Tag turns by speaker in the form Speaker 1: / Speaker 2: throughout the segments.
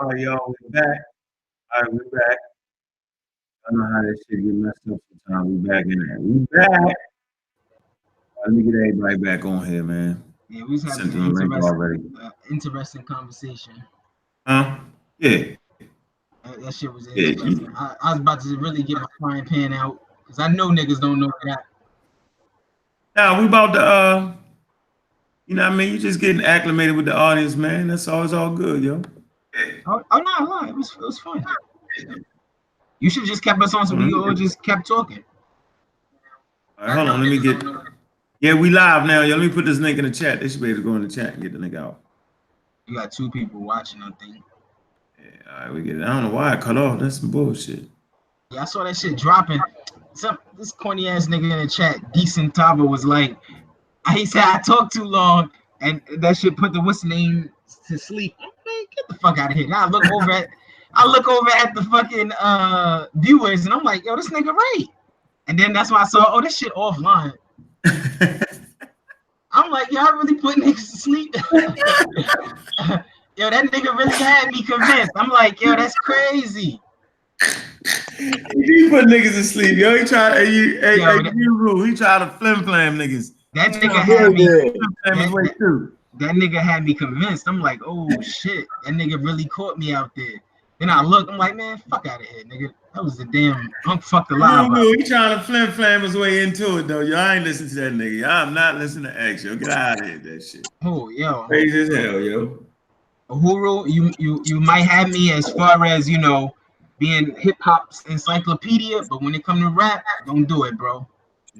Speaker 1: All right, y'all, we back. All right, we back. I know how this shit get messed up sometimes. We back in there. We back. Let me get everybody back on here, man.
Speaker 2: Yeah, we was having
Speaker 1: Sent
Speaker 2: an
Speaker 1: them the link already.
Speaker 2: interesting conversation.
Speaker 1: Huh? Yeah.
Speaker 2: That shit was
Speaker 1: Yeah.
Speaker 2: interesting. I was about to really get my frying pan out because I know niggas don't know that.
Speaker 1: Now we about to you know what I mean? You just getting acclimated with the audience, man. That's always all good, yo.
Speaker 2: Oh no, it was fun. You should have just kept us on so
Speaker 1: Hold on,
Speaker 2: we
Speaker 1: let me
Speaker 2: all
Speaker 1: get,
Speaker 2: just kept talking.
Speaker 1: all right, hold on. Let me get. Yeah, we live now, yo. Let me put this link in the chat. They should be able to go in the chat and get the link out.
Speaker 2: You got 2 people watching, I think.
Speaker 1: Yeah, all right, we get it. I don't know why I cut off. That's some bullshit.
Speaker 2: Yeah, I saw that shit dropping. This corny ass nigga in the chat, Decent Tava, was like, he said I talk too long, and that shit put the what's name to sleep. I'm like, get the fuck out of here. Now I look over at the fucking viewers, and I'm like, yo, this nigga right. And then that's why I saw, oh, this shit offline. I'm like, y'all really put niggas to sleep? Yo, that nigga really had me convinced. I'm like, yo, that's crazy.
Speaker 1: He put niggas to sleep, yo. He tried to, he tried to flim flam niggas.
Speaker 2: That nigga had me. That nigga had me convinced. I'm like, oh shit, that nigga really caught me out there. Then I look, I'm like, man, fuck out of here, nigga. That was the damn fucked alive.
Speaker 1: He trying to flim flam his way into it though. Yo, I ain't listening to that nigga. I'm not listening to X. Yo, get out of here, that shit.
Speaker 2: Oh, yo,
Speaker 1: crazy as hell, yo.
Speaker 2: Uhuru, you might have me as far as being hip hop's encyclopedia, but when it comes to rap, don't do it, bro.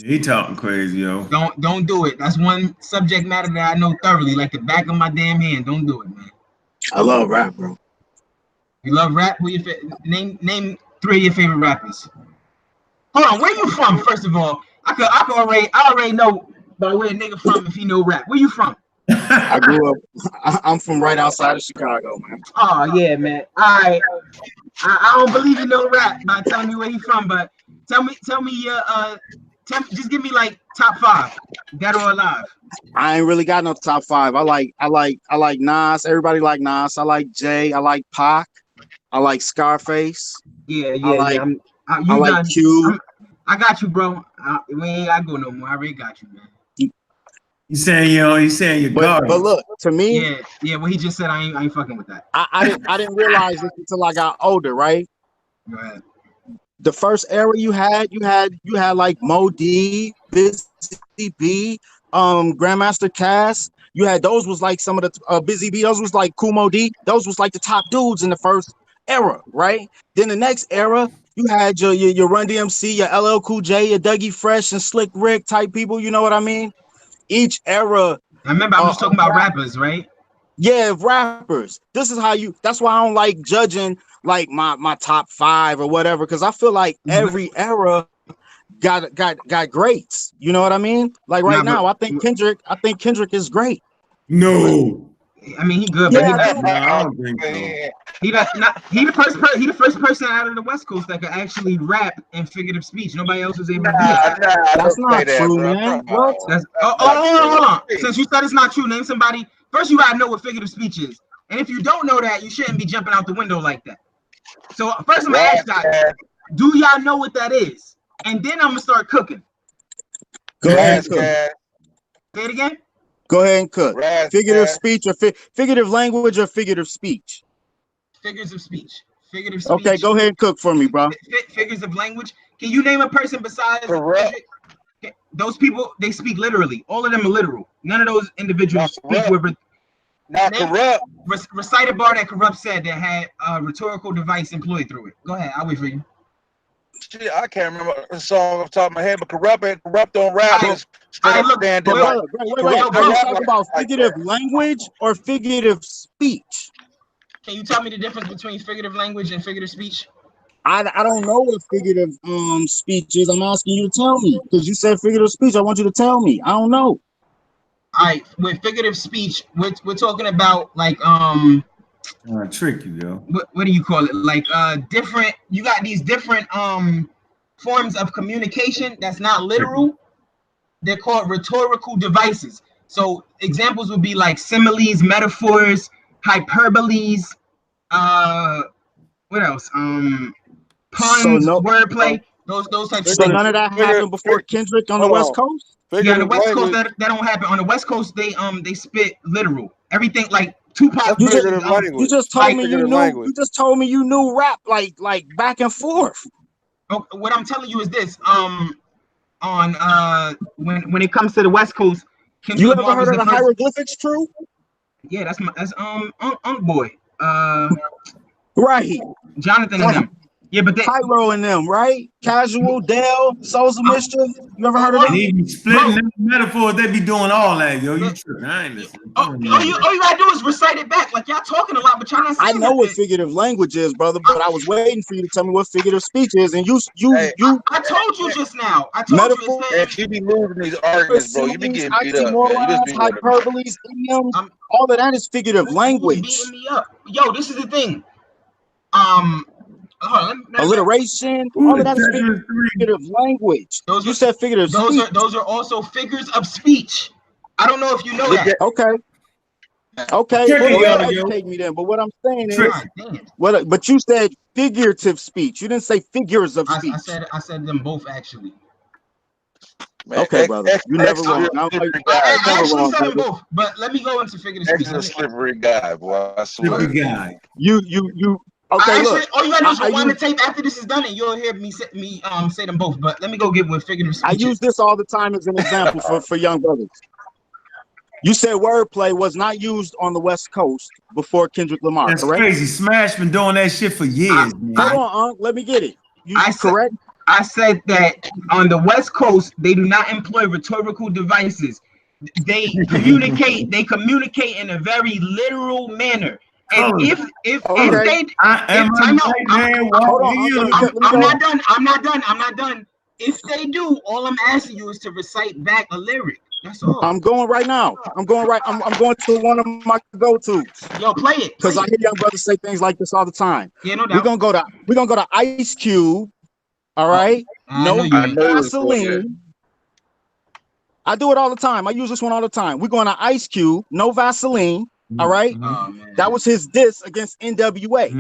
Speaker 1: He talking crazy, yo.
Speaker 2: Don't do it. That's one subject matter that I know thoroughly, like the back of my damn hand. Don't do it, man.
Speaker 3: I love rap, bro.
Speaker 2: You love rap? Who you name 3 of your favorite rappers? Hold on, where you from? First of all, I already know by where a nigga from if he know rap. Where you from?
Speaker 3: I grew up. I'm from right outside of Chicago, man.
Speaker 2: Oh yeah, man. All right. I don't believe you know rap by telling me where he from, but tell me just give me like top 5, dead or alive.
Speaker 3: I ain't really got no top 5. I like Nas. Everybody like Nas. I like Jay. I like Pac. I like Scarface.
Speaker 2: Yeah.
Speaker 3: I like Q.
Speaker 2: I got you, bro. We ain't gotta go no more. I already got you, man.
Speaker 1: You saying you're
Speaker 3: but look, to me,
Speaker 2: yeah. What he just said, I ain't fucking with that.
Speaker 3: I didn't realize this until I got older, right?
Speaker 2: Go ahead.
Speaker 3: The first era you had like Mo D, Busy B, Grandmaster Cass. You had those was like some of the Busy B. Those was like Kumo D. Those was like the top dudes in the first era, right? Then the next era, you had your Run DMC, your LL Cool J, your Dougie Fresh and Slick Rick type people. You know what I mean? Each era.
Speaker 2: I remember I'm just talking about rappers, right?
Speaker 3: Yeah, rappers. This is how you. That's why I don't like judging like my top 5 or whatever, because I feel like every era got greats. You know what I mean? Like right now, I think Kendrick is great.
Speaker 1: No.
Speaker 2: I mean, he good, but I don't think so. He the first person out of the West Coast that could actually rap in figurative speech. Nobody else was able to do that.
Speaker 3: That's not true, man. What?
Speaker 2: Hold on. Since you said it's not true, name somebody. First, you gotta know what figurative speech is, and if you don't know that, you shouldn't be jumping out the window like that. So first, I'm gonna ask y'all, do y'all know what that is? And then I'm gonna start cooking.
Speaker 3: Go ahead, cook.
Speaker 2: Say it again.
Speaker 3: Go ahead and cook. Figurative speech or figurative language or figurative speech?
Speaker 2: Figures of speech. Figurative speech.
Speaker 3: Okay, go ahead and cook for me, bro.
Speaker 2: Figures of language. Can you name a person besides those people? They speak literally. All of them are literal. None of those individuals speak with.
Speaker 4: Not corrupt.
Speaker 2: Recite a bar that Corrupt said that had a rhetorical device employed through it. Go ahead. I'll wait for you.
Speaker 4: Shit, I can't remember the song off the top of my head, but corrupt don't rap.
Speaker 3: Wait. Are you talking about figurative language or figurative speech?
Speaker 2: Can you tell me the difference between figurative language and figurative speech?
Speaker 3: I don't know what figurative speech is. I'm asking you to tell me because you said figurative speech. I want you to tell me. I don't know.
Speaker 2: All right, with figurative speech, we're talking about like
Speaker 1: trick you, yo.
Speaker 2: What do you call it? Like different. You got these different forms of communication that's not literal. They're called rhetorical devices. So examples would be like similes, metaphors, hyperboles, What else?
Speaker 3: So
Speaker 2: Puns,
Speaker 3: no,
Speaker 2: wordplay, those types of
Speaker 3: so
Speaker 2: things.
Speaker 3: none of that happened before Kendrick on the West Coast.
Speaker 2: Yeah, on the West Coast that don't happen. On the West Coast they spit literal everything like Tupac
Speaker 3: You just
Speaker 2: versus
Speaker 3: you just told me you knew. You just told me you knew rap like back and forth.
Speaker 2: What I'm telling you is this. On when it comes to the West Coast, Kendrick
Speaker 3: You
Speaker 2: Lamar
Speaker 3: ever
Speaker 2: was
Speaker 3: heard of the
Speaker 2: first.
Speaker 3: hieroglyphics? True.
Speaker 2: Yeah, that's boy.
Speaker 3: Right.
Speaker 2: Jonathan and them. Yeah, but
Speaker 3: Pyro and them, right? Casual, Dale, Souls of Mischief. You ever heard of them?
Speaker 1: And he be splitting them metaphors. They be doing all that, yo. You tripping? I ain't listening.
Speaker 2: All you gotta do is recite it back. Like y'all talking a lot, but y'all not saying
Speaker 3: I know what
Speaker 2: nothing.
Speaker 3: figurative language is, brother, but I was waiting for you to tell me what figurative speech is, and you.
Speaker 2: I told you just now. I told
Speaker 3: metaphor,
Speaker 2: you.
Speaker 4: You be losing these arguments, bro. You be getting beat up, man. You just be
Speaker 3: hyperboles, idioms. All of that is figurative language.
Speaker 2: Beating me up. Yo, this is the thing.
Speaker 3: Alliteration, all of that is figurative language. You said figurative speech.
Speaker 2: Those are also figures of speech. I don't know if you know that.
Speaker 3: Okay. Well, educate me then. But what I'm saying is, but you said figurative speech. You didn't say figures of speech.
Speaker 2: I said them both actually.
Speaker 4: Man,
Speaker 3: okay, brother. You never wrong.
Speaker 2: I actually said them both, but let me go into figurative speech.
Speaker 4: Excellent slippery guy, boy. I swear.
Speaker 1: Slippery guy.
Speaker 3: You. Okay, look.
Speaker 2: All you gotta do is rewind the tape after this is done, and you'll hear me say them both. But let me go get with figurative speech.
Speaker 3: I use this all the time as an example for young brothers. You said wordplay was not used on the West Coast before Kendrick Lamar.
Speaker 1: That's
Speaker 3: correct?
Speaker 1: crazy. Smash been doing that shit for years, man.
Speaker 3: Hold on, let me get it. Correct?
Speaker 2: I said that on the West Coast they do not employ rhetorical devices. They communicate. They communicate in a very literal manner. And if they I'm not done. If they do, all I'm asking you is to recite back a lyric. That's all.
Speaker 3: I'm going right now. I'm going to one of my go-tos.
Speaker 2: Yo, play it.
Speaker 3: Because I hear young brothers say things like this all the time.
Speaker 2: Yeah, no doubt.
Speaker 3: We're gonna go to Ice Cube. All right. No Vaseline. I do it all the time. I use this one all the time. We're going to Ice Cube, no Vaseline. All right. That was his diss against NWA.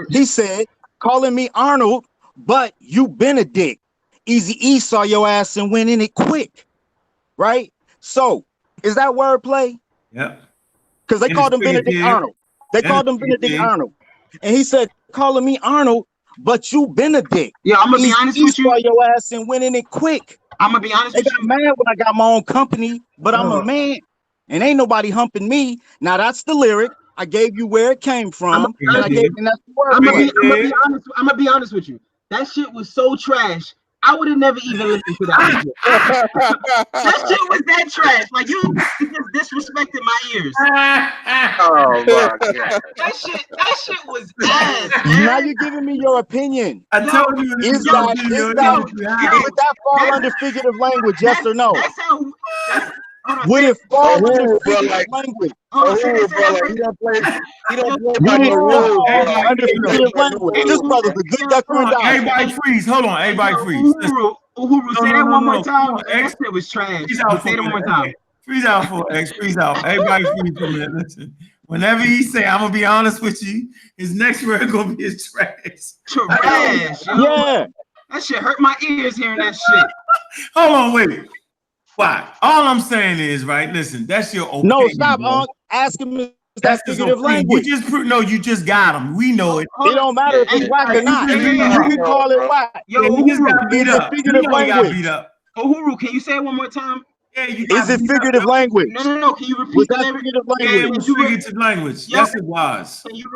Speaker 3: He said, calling me Arnold, but you been a dick. Eazy-E saw your ass and went in it quick. Right? So is that wordplay?
Speaker 1: Yep.
Speaker 3: Because they called him Benedict Arnold. They called him Benedict Arnold. And he said, calling me Arnold, but you been a dick.
Speaker 2: Yeah, I'm gonna be honest with you.
Speaker 3: Saw your ass and went in it quick.
Speaker 2: I'm gonna be honest with you.
Speaker 3: They got mad when I got my own company, but I'm a man. And ain't nobody humping me. Now that's the lyric. I gave you where it came from. And I gave, and that's the word.
Speaker 2: I'm gonna be honest with you. That shit was so trash. I would have never even listened to that. That shit was that trash. Like you just disrespected my ears.
Speaker 4: Oh my god.
Speaker 2: That shit was ass. Man.
Speaker 3: Now you're giving me your opinion.
Speaker 1: I told you.
Speaker 3: Would that fall under figurative language? Yes or no?
Speaker 2: That's how.
Speaker 3: Would it fall under figurative language?
Speaker 4: He don't play by the rules.
Speaker 3: Under figurative language. This brother's a good duck and dive.
Speaker 1: Everybody freeze. Hold on. Everybody freeze.
Speaker 2: Uhuru, say that one more time. That shit was trash. Say it one more time.
Speaker 1: Freeze out for X. Freeze out. Everybody freeze for a minute. Listen. Whenever he say, I'm gonna be honest with you, his next word gonna be his trash.
Speaker 2: Trash.
Speaker 3: Yeah.
Speaker 2: That shit hurt my ears hearing that shit.
Speaker 1: Hold on, wait. Why? All I'm saying is, right? Listen, that's your opinion.
Speaker 3: No, stop asking me. That's figurative language.
Speaker 1: You just got him. We know it.
Speaker 3: It don't matter if it's whack or not. You can call it whack.
Speaker 2: Yo,
Speaker 1: he just got beat up.
Speaker 3: Figurative language.
Speaker 2: Uhuru, can you say it one more time?
Speaker 1: Yeah,
Speaker 3: is it figurative language?
Speaker 2: No. Can you repeat the lyric?
Speaker 1: Yeah, it was figurative language. Yes, it was.
Speaker 2: Can you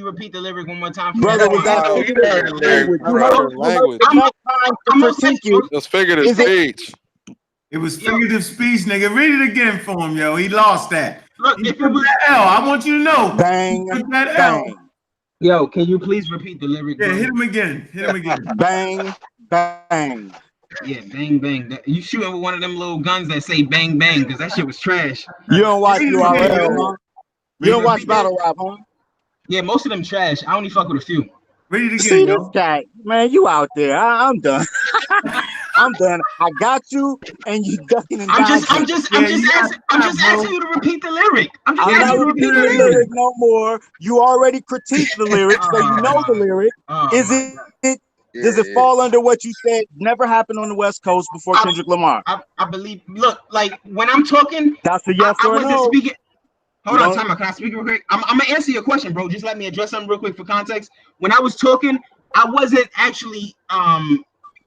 Speaker 2: repeat the lyric one more time?
Speaker 3: Brother, was that figurative language?
Speaker 4: It was figurative speech.
Speaker 1: It was figurative speech, nigga. Read it again for him, yo. He lost that.
Speaker 2: Look, if it was
Speaker 1: that L, I want you to know.
Speaker 3: Bang,
Speaker 1: that
Speaker 3: bang.
Speaker 1: L.
Speaker 2: Yo, can you please repeat the lyric?
Speaker 1: Yeah, hit him again.
Speaker 3: Bang, bang.
Speaker 2: Yeah, bang, bang. You shooting with one of them little guns that say bang, bang, because that shit was trash.
Speaker 3: You don't watch URL, huh? You don't watch battle rap, huh?
Speaker 2: Yeah, most of them trash. I only fuck with a few.
Speaker 1: Read it again,
Speaker 3: See this guy, man. You out there? I'm done. I'm done. I got you, and you ducking and
Speaker 2: I'm
Speaker 3: dodging.
Speaker 2: just asking you to repeat the lyric. I'm
Speaker 3: not
Speaker 2: asking you to repeat
Speaker 3: repeating the lyric no more. You already critiqued the lyric, so you know the lyric. Is it? Does it fall under what you said never happened on the West Coast before Kendrick Lamar?
Speaker 2: I believe. Look, like when I'm talking,
Speaker 3: that's a yes or
Speaker 2: wasn't
Speaker 3: no.
Speaker 2: Speaking. Hold on, time out. Can I speak real quick? I'm gonna answer your question, bro. Just let me address something real quick for context. When I was talking, I wasn't actually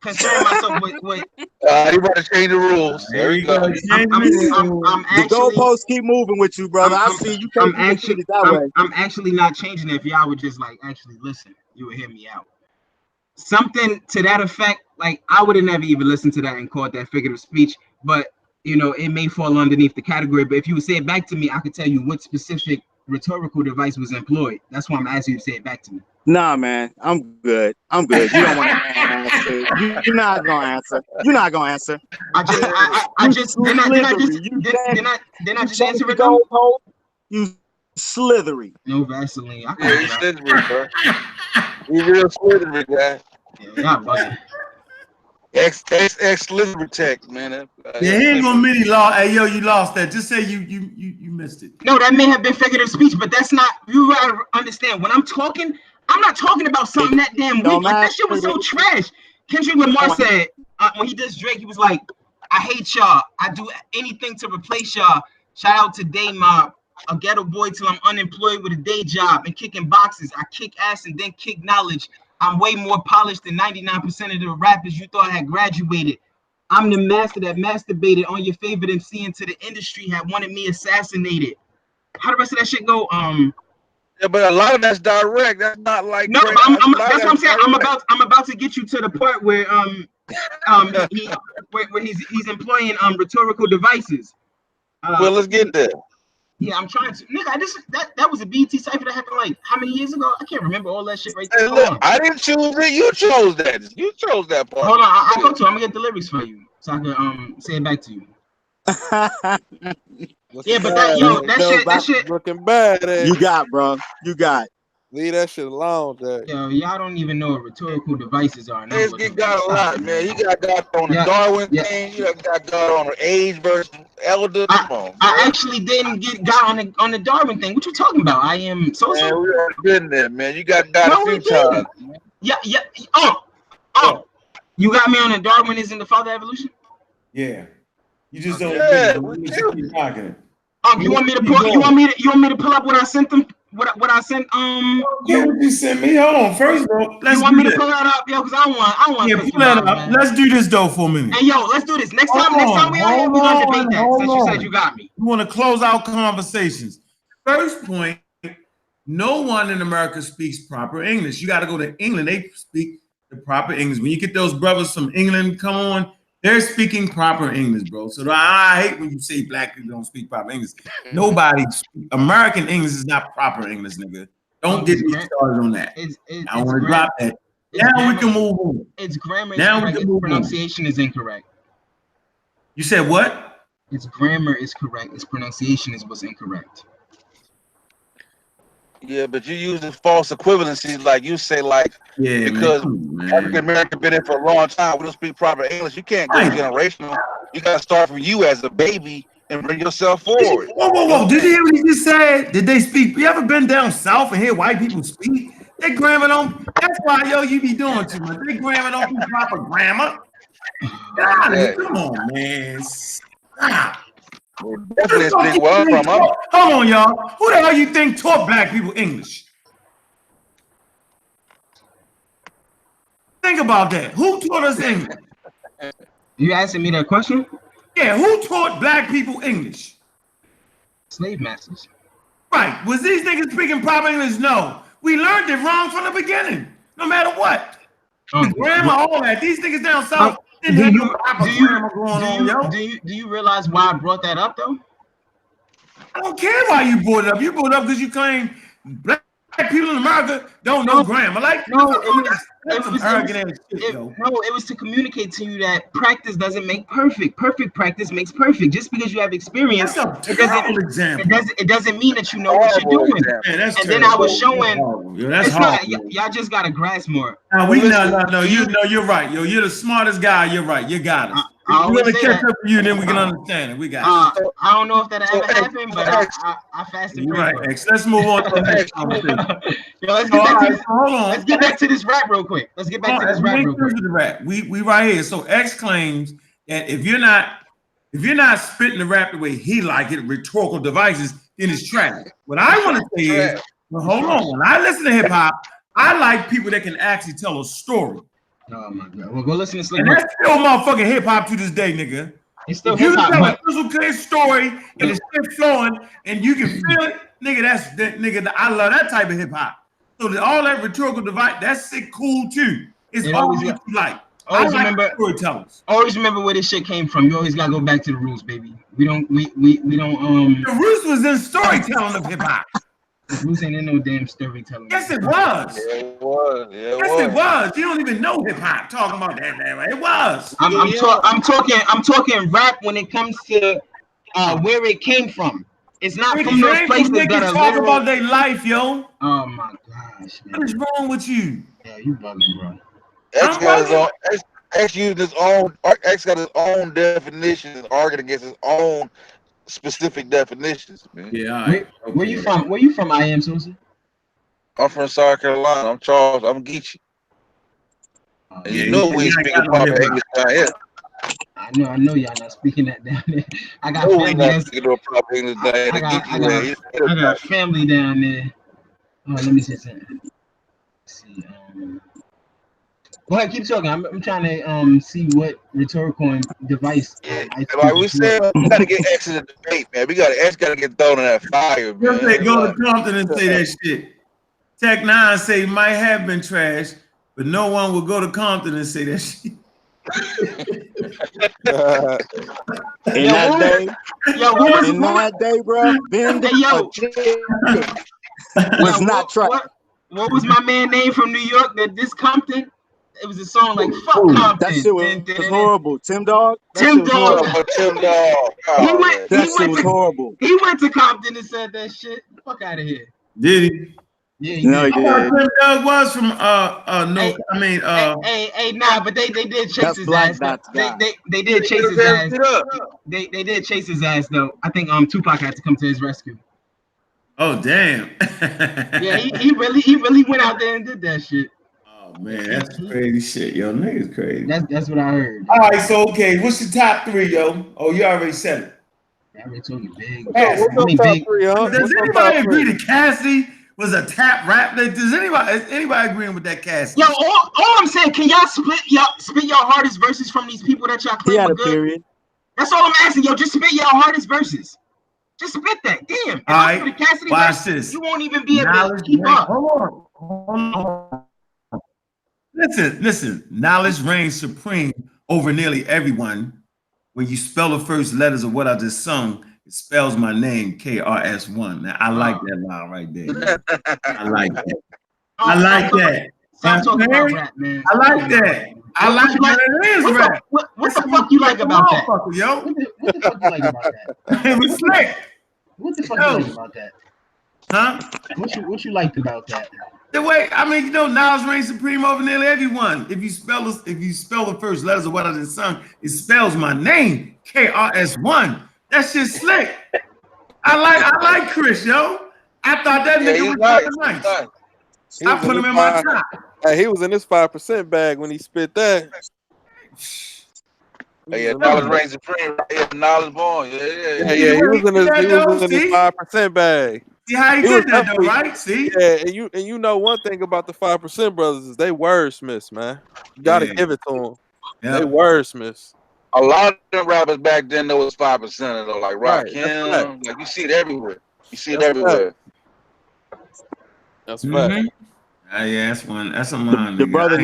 Speaker 2: concerning myself with.
Speaker 4: You about to change the rules. There you go.
Speaker 2: I'm
Speaker 3: the goalposts keep moving with you, brother. I see you can't it that way.
Speaker 2: I'm actually not changing it. If y'all would just like actually listen, you would hear me out. Something to that effect. Like I would have never even listened to that and called that figurative speech, but you know, it may fall underneath the category. But if you would say it back to me, I could tell you what specific rhetorical device was employed. That's why I'm asking you to say it back to me.
Speaker 3: Nah, man, I'm good. I'm good. You don't want to answer. You're not gonna answer. You're not gonna answer.
Speaker 2: I just didn't I just answer it though?
Speaker 3: You slithery.
Speaker 2: No Vaseline.
Speaker 4: Yeah, you slithery, bro. You real slithery guy.
Speaker 2: Yeah, bugging.
Speaker 4: Ex slithery tech, man.
Speaker 1: Yeah, he ain't gonna mini law. Hey, yo, you lost that. Just say you missed it.
Speaker 2: No, that may have been figurative speech, but that's not. You gotta understand. When I'm talking, I'm not talking about something that damn weak. Like that shit was so trash. Kendrick Lamar said when he does Drake, he was like, "I hate y'all. I do anything to replace y'all." Shout out to Day Mob, a ghetto boy till I'm unemployed with a day job and kicking boxes. I kick ass and then kick knowledge. I'm way more polished than 99% of the rappers you thought had graduated. I'm the master that masturbated on your favorite MC into the industry had wanted me assassinated. How the rest of that shit go?
Speaker 4: Yeah, but a lot of that's direct. That's not like
Speaker 2: no. But that's what I'm saying. Direct. I'm about to get you to the part where where he's employing rhetorical devices.
Speaker 4: Well, let's get there.
Speaker 2: Yeah, I'm trying to. Nigga, that was a BT cipher that happened like how many years ago? I can't remember all that shit right there.
Speaker 4: Hey, look, I didn't choose it. You chose that. You chose that part.
Speaker 2: Hold on, I'll go to it. I'm gonna get the lyrics for you so I can say it back to you. Yeah, but that shit
Speaker 5: looking bad.
Speaker 3: You got, bro. You got.
Speaker 5: Leave that shit alone, Jack.
Speaker 2: Yo, y'all don't even know what rhetorical devices are.
Speaker 4: You got a lot, man. You got on the Darwin thing. You got on the age versus elder. Come on,
Speaker 2: I actually didn't got on the Darwin thing. What you talking about? I am so.
Speaker 4: Man, we already been there, man. You got a few times.
Speaker 2: Yeah. Oh. You got me on the Darwin isn't the father of evolution?
Speaker 1: Yeah. You just don't.
Speaker 4: Yeah,
Speaker 1: keep rocking it.
Speaker 2: You want me to pull? You want me to pull up what I sent them? What I sent?
Speaker 1: Yeah, what you sent me? Hold on. First, bro, let's.
Speaker 2: You want me to pull that up, yo? Because I want.
Speaker 1: Yeah, pull that up. Man. Let's do this though for a minute.
Speaker 2: Hey, yo, let's do this next time. Next time we out here, we gonna debate that. Since you said you got me.
Speaker 1: You want to close out conversations. First point: no one in America speaks proper English. You got to go to England. They speak the proper English. When you get those brothers from England, come on. They're speaking proper English, bro. So I hate when you say black people don't speak proper English. Nobody, American English is not proper English, nigga. Don't get me started on that. I want to drop that. Now we can move on.
Speaker 2: Its grammar is correct. Its pronunciation is incorrect.
Speaker 1: You said what?
Speaker 2: Its grammar is correct. Its pronunciation is what's incorrect.
Speaker 4: Yeah, but you use the false equivalencies, like you say, like because African American been in for a long time, we don't speak proper English. You can't go generational. You got to start from you as a baby and bring yourself forward.
Speaker 1: Whoa! Did you hear what he just said? Did they speak? You ever been down south and hear white people speak? They grammar don't. That's why you be doing too much. They grammar don't do proper grammar. God, come on, man. Stop. Hold on, y'all. Who the hell you think taught black people English? Think about that. Who taught us English?
Speaker 2: You asking me that question?
Speaker 1: Yeah, who taught black people English?
Speaker 2: Slave masters.
Speaker 1: Right. Was these niggas speaking proper English? No. We learned it wrong from the beginning. No matter what. The grammar, all that. These niggas down south. Do
Speaker 2: you realize why I brought that up though?
Speaker 1: I don't care why you brought it up. You brought it up because you claim black people in America don't know grammar. Like,
Speaker 2: no,
Speaker 1: that's some arrogant shit, yo.
Speaker 2: No, it was to communicate to you that practice doesn't make perfect. Perfect practice makes perfect. Just because you have experience,
Speaker 1: That's a terrible example.
Speaker 2: It doesn't mean that you know what you're doing.
Speaker 1: Man, that's
Speaker 2: and
Speaker 1: terrible.
Speaker 2: then I was showing.
Speaker 1: That's
Speaker 2: it's
Speaker 1: hard.
Speaker 2: not. Y'all just gotta grasp more.
Speaker 1: No, you're right, yo. You're the smartest guy. You're right. You got us. We're gonna catch up to you, then we can understand it. We got you.
Speaker 2: I don't know if that ever happened, but I fasted.
Speaker 1: You're right, X. Let's move on to the next conversation.
Speaker 2: Yo, let's get back to this rap real quick. Let's get back to this rap real quick.
Speaker 1: We right here. So X claims that if you're not spitting the rap the way he like it, rhetorical devices, then it's trash. What I want to say is, well, hold on. When I listen to hip hop, I like people that can actually tell a story.
Speaker 2: Oh my God! Well, go listen to Slick.
Speaker 1: And that's still motherfucking hip hop to this day, nigga.
Speaker 2: It's still
Speaker 1: hip hop. You tell
Speaker 2: a
Speaker 1: crystal clear story and it's still flowing, and you can feel it, nigga. That's that nigga. I love that type of hip hop. So all that rhetorical device, that's sick, cool too. It's always what you like.
Speaker 2: Always
Speaker 1: like
Speaker 2: remember
Speaker 1: storytellers.
Speaker 2: Always remember where this shit came from. You always gotta go back to the roots, baby. We don't.
Speaker 1: The roots was in storytelling of hip hop.
Speaker 2: The roots ain't in no damn storytelling.
Speaker 1: Yes, it was.
Speaker 4: Yeah, it was. Yeah,
Speaker 1: it was. You don't even know hip hop talking about that. It was.
Speaker 2: I'm talking rap when it comes to where it came from. It's not from those places that are
Speaker 1: talk about their life, yo.
Speaker 2: Oh my gosh, man.
Speaker 1: What is wrong with you?
Speaker 2: Yeah, you bugging, bro.
Speaker 4: X got his own. X used his own. X got his own definitions and arguing against his own specific definitions, man.
Speaker 1: Yeah. Right.
Speaker 2: Where you from? Where you from? I am Susan.
Speaker 4: I'm from South Carolina. I'm Charles. I'm Geechee. And you know we speaking proper English down here.
Speaker 2: I know y'all not speaking that down there. I got family down there. Oh, let me see something. Let's see. Go ahead, keep talking. I'm trying to see what rhetorical device.
Speaker 4: Like we said, we gotta get X in the debate, man. X gotta get thrown in that fire, man.
Speaker 1: They go to Compton and say that shit. Tech 9 say might have been trash, but no one will go to Compton and say that shit.
Speaker 3: In that day, bro, Ben was not trash.
Speaker 2: What was my man name from New York? This Compton. It was a song like "Fuck Compton."
Speaker 3: That shit was horrible. Tim Dog.
Speaker 2: Tim Dog.
Speaker 3: That shit was horrible.
Speaker 2: He went to Compton and said that shit. Fuck out of here.
Speaker 1: Did he?
Speaker 2: Yeah, he did.
Speaker 1: Tim Dog was from
Speaker 2: but they did chase his ass. They did chase his ass. They did chase his ass though. I think Tupac had to come to his rescue.
Speaker 1: Oh damn.
Speaker 2: Yeah, he really went out there and did that shit.
Speaker 1: Oh man, that's crazy shit, yo. Niggas crazy.
Speaker 2: That's what I heard.
Speaker 1: All right, so okay, what's your top three, yo? Oh, you already said it.
Speaker 2: I already told you big.
Speaker 1: Big. Does anybody agree that Cassidy was a tap rap? Does anybody agreeing with that, Cassidy?
Speaker 2: Yo, all I'm saying, can y'all spit your hardest verses from these people that y'all claim are good? Period. That's all I'm asking, yo. Just spit your hardest verses. Just spit that. Damn.
Speaker 1: All right.
Speaker 2: The Cassidy
Speaker 1: watch
Speaker 2: verse,
Speaker 1: this.
Speaker 2: You won't even be able to keep up.
Speaker 1: Hold on. Listen. Knowledge reigns supreme over nearly everyone. When you spell the first letters of what I just sung, it spells my name, KRS1. Now, I like that line right there. I like that.
Speaker 2: Stop talking about rap, man.
Speaker 1: I like that. I like that.
Speaker 2: What the fuck you like about that?
Speaker 1: Yo.
Speaker 2: What the fuck you like about that?
Speaker 1: It was slick.
Speaker 2: What the fuck you like about that?
Speaker 1: Huh?
Speaker 2: What you liked about that?
Speaker 1: The way, knowledge reigns supreme over nearly everyone. If you spell the first letters of what I just sung, it spells my name, KRS1. That shit slick. I like Chris, yo. I thought that nigga was nice. I put him in my top.
Speaker 5: Hey, he was in his 5% bag when he spit that.
Speaker 4: Yeah, knowledge reigns supreme. Yeah, knowledge born. Yeah.
Speaker 5: He was in his 5% bag.
Speaker 1: See how he did that though, right? See?
Speaker 5: Yeah, and you know one thing about the 5% brothers is they wordsmiths, man. You gotta give it to them. Yeah. They wordsmiths.
Speaker 4: A lot of them rappers back then there was 5% though, like Rakim. Like you see it everywhere.
Speaker 5: That's right.
Speaker 1: Yeah, that's one. That's a line.
Speaker 3: The brother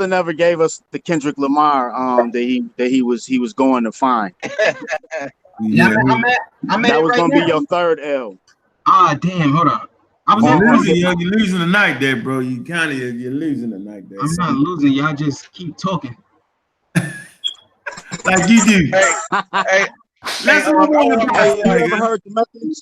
Speaker 3: never gave us the Kendrick Lamar that he was going to find.
Speaker 2: That was
Speaker 3: gonna be your third L.
Speaker 2: Damn, hold on. I was
Speaker 1: you're losing the night there, bro. You're losing the night there.
Speaker 2: I'm not losing. Y'all just keep talking.
Speaker 1: Like you do.
Speaker 4: Hey,
Speaker 3: Hey, you ever heard the message?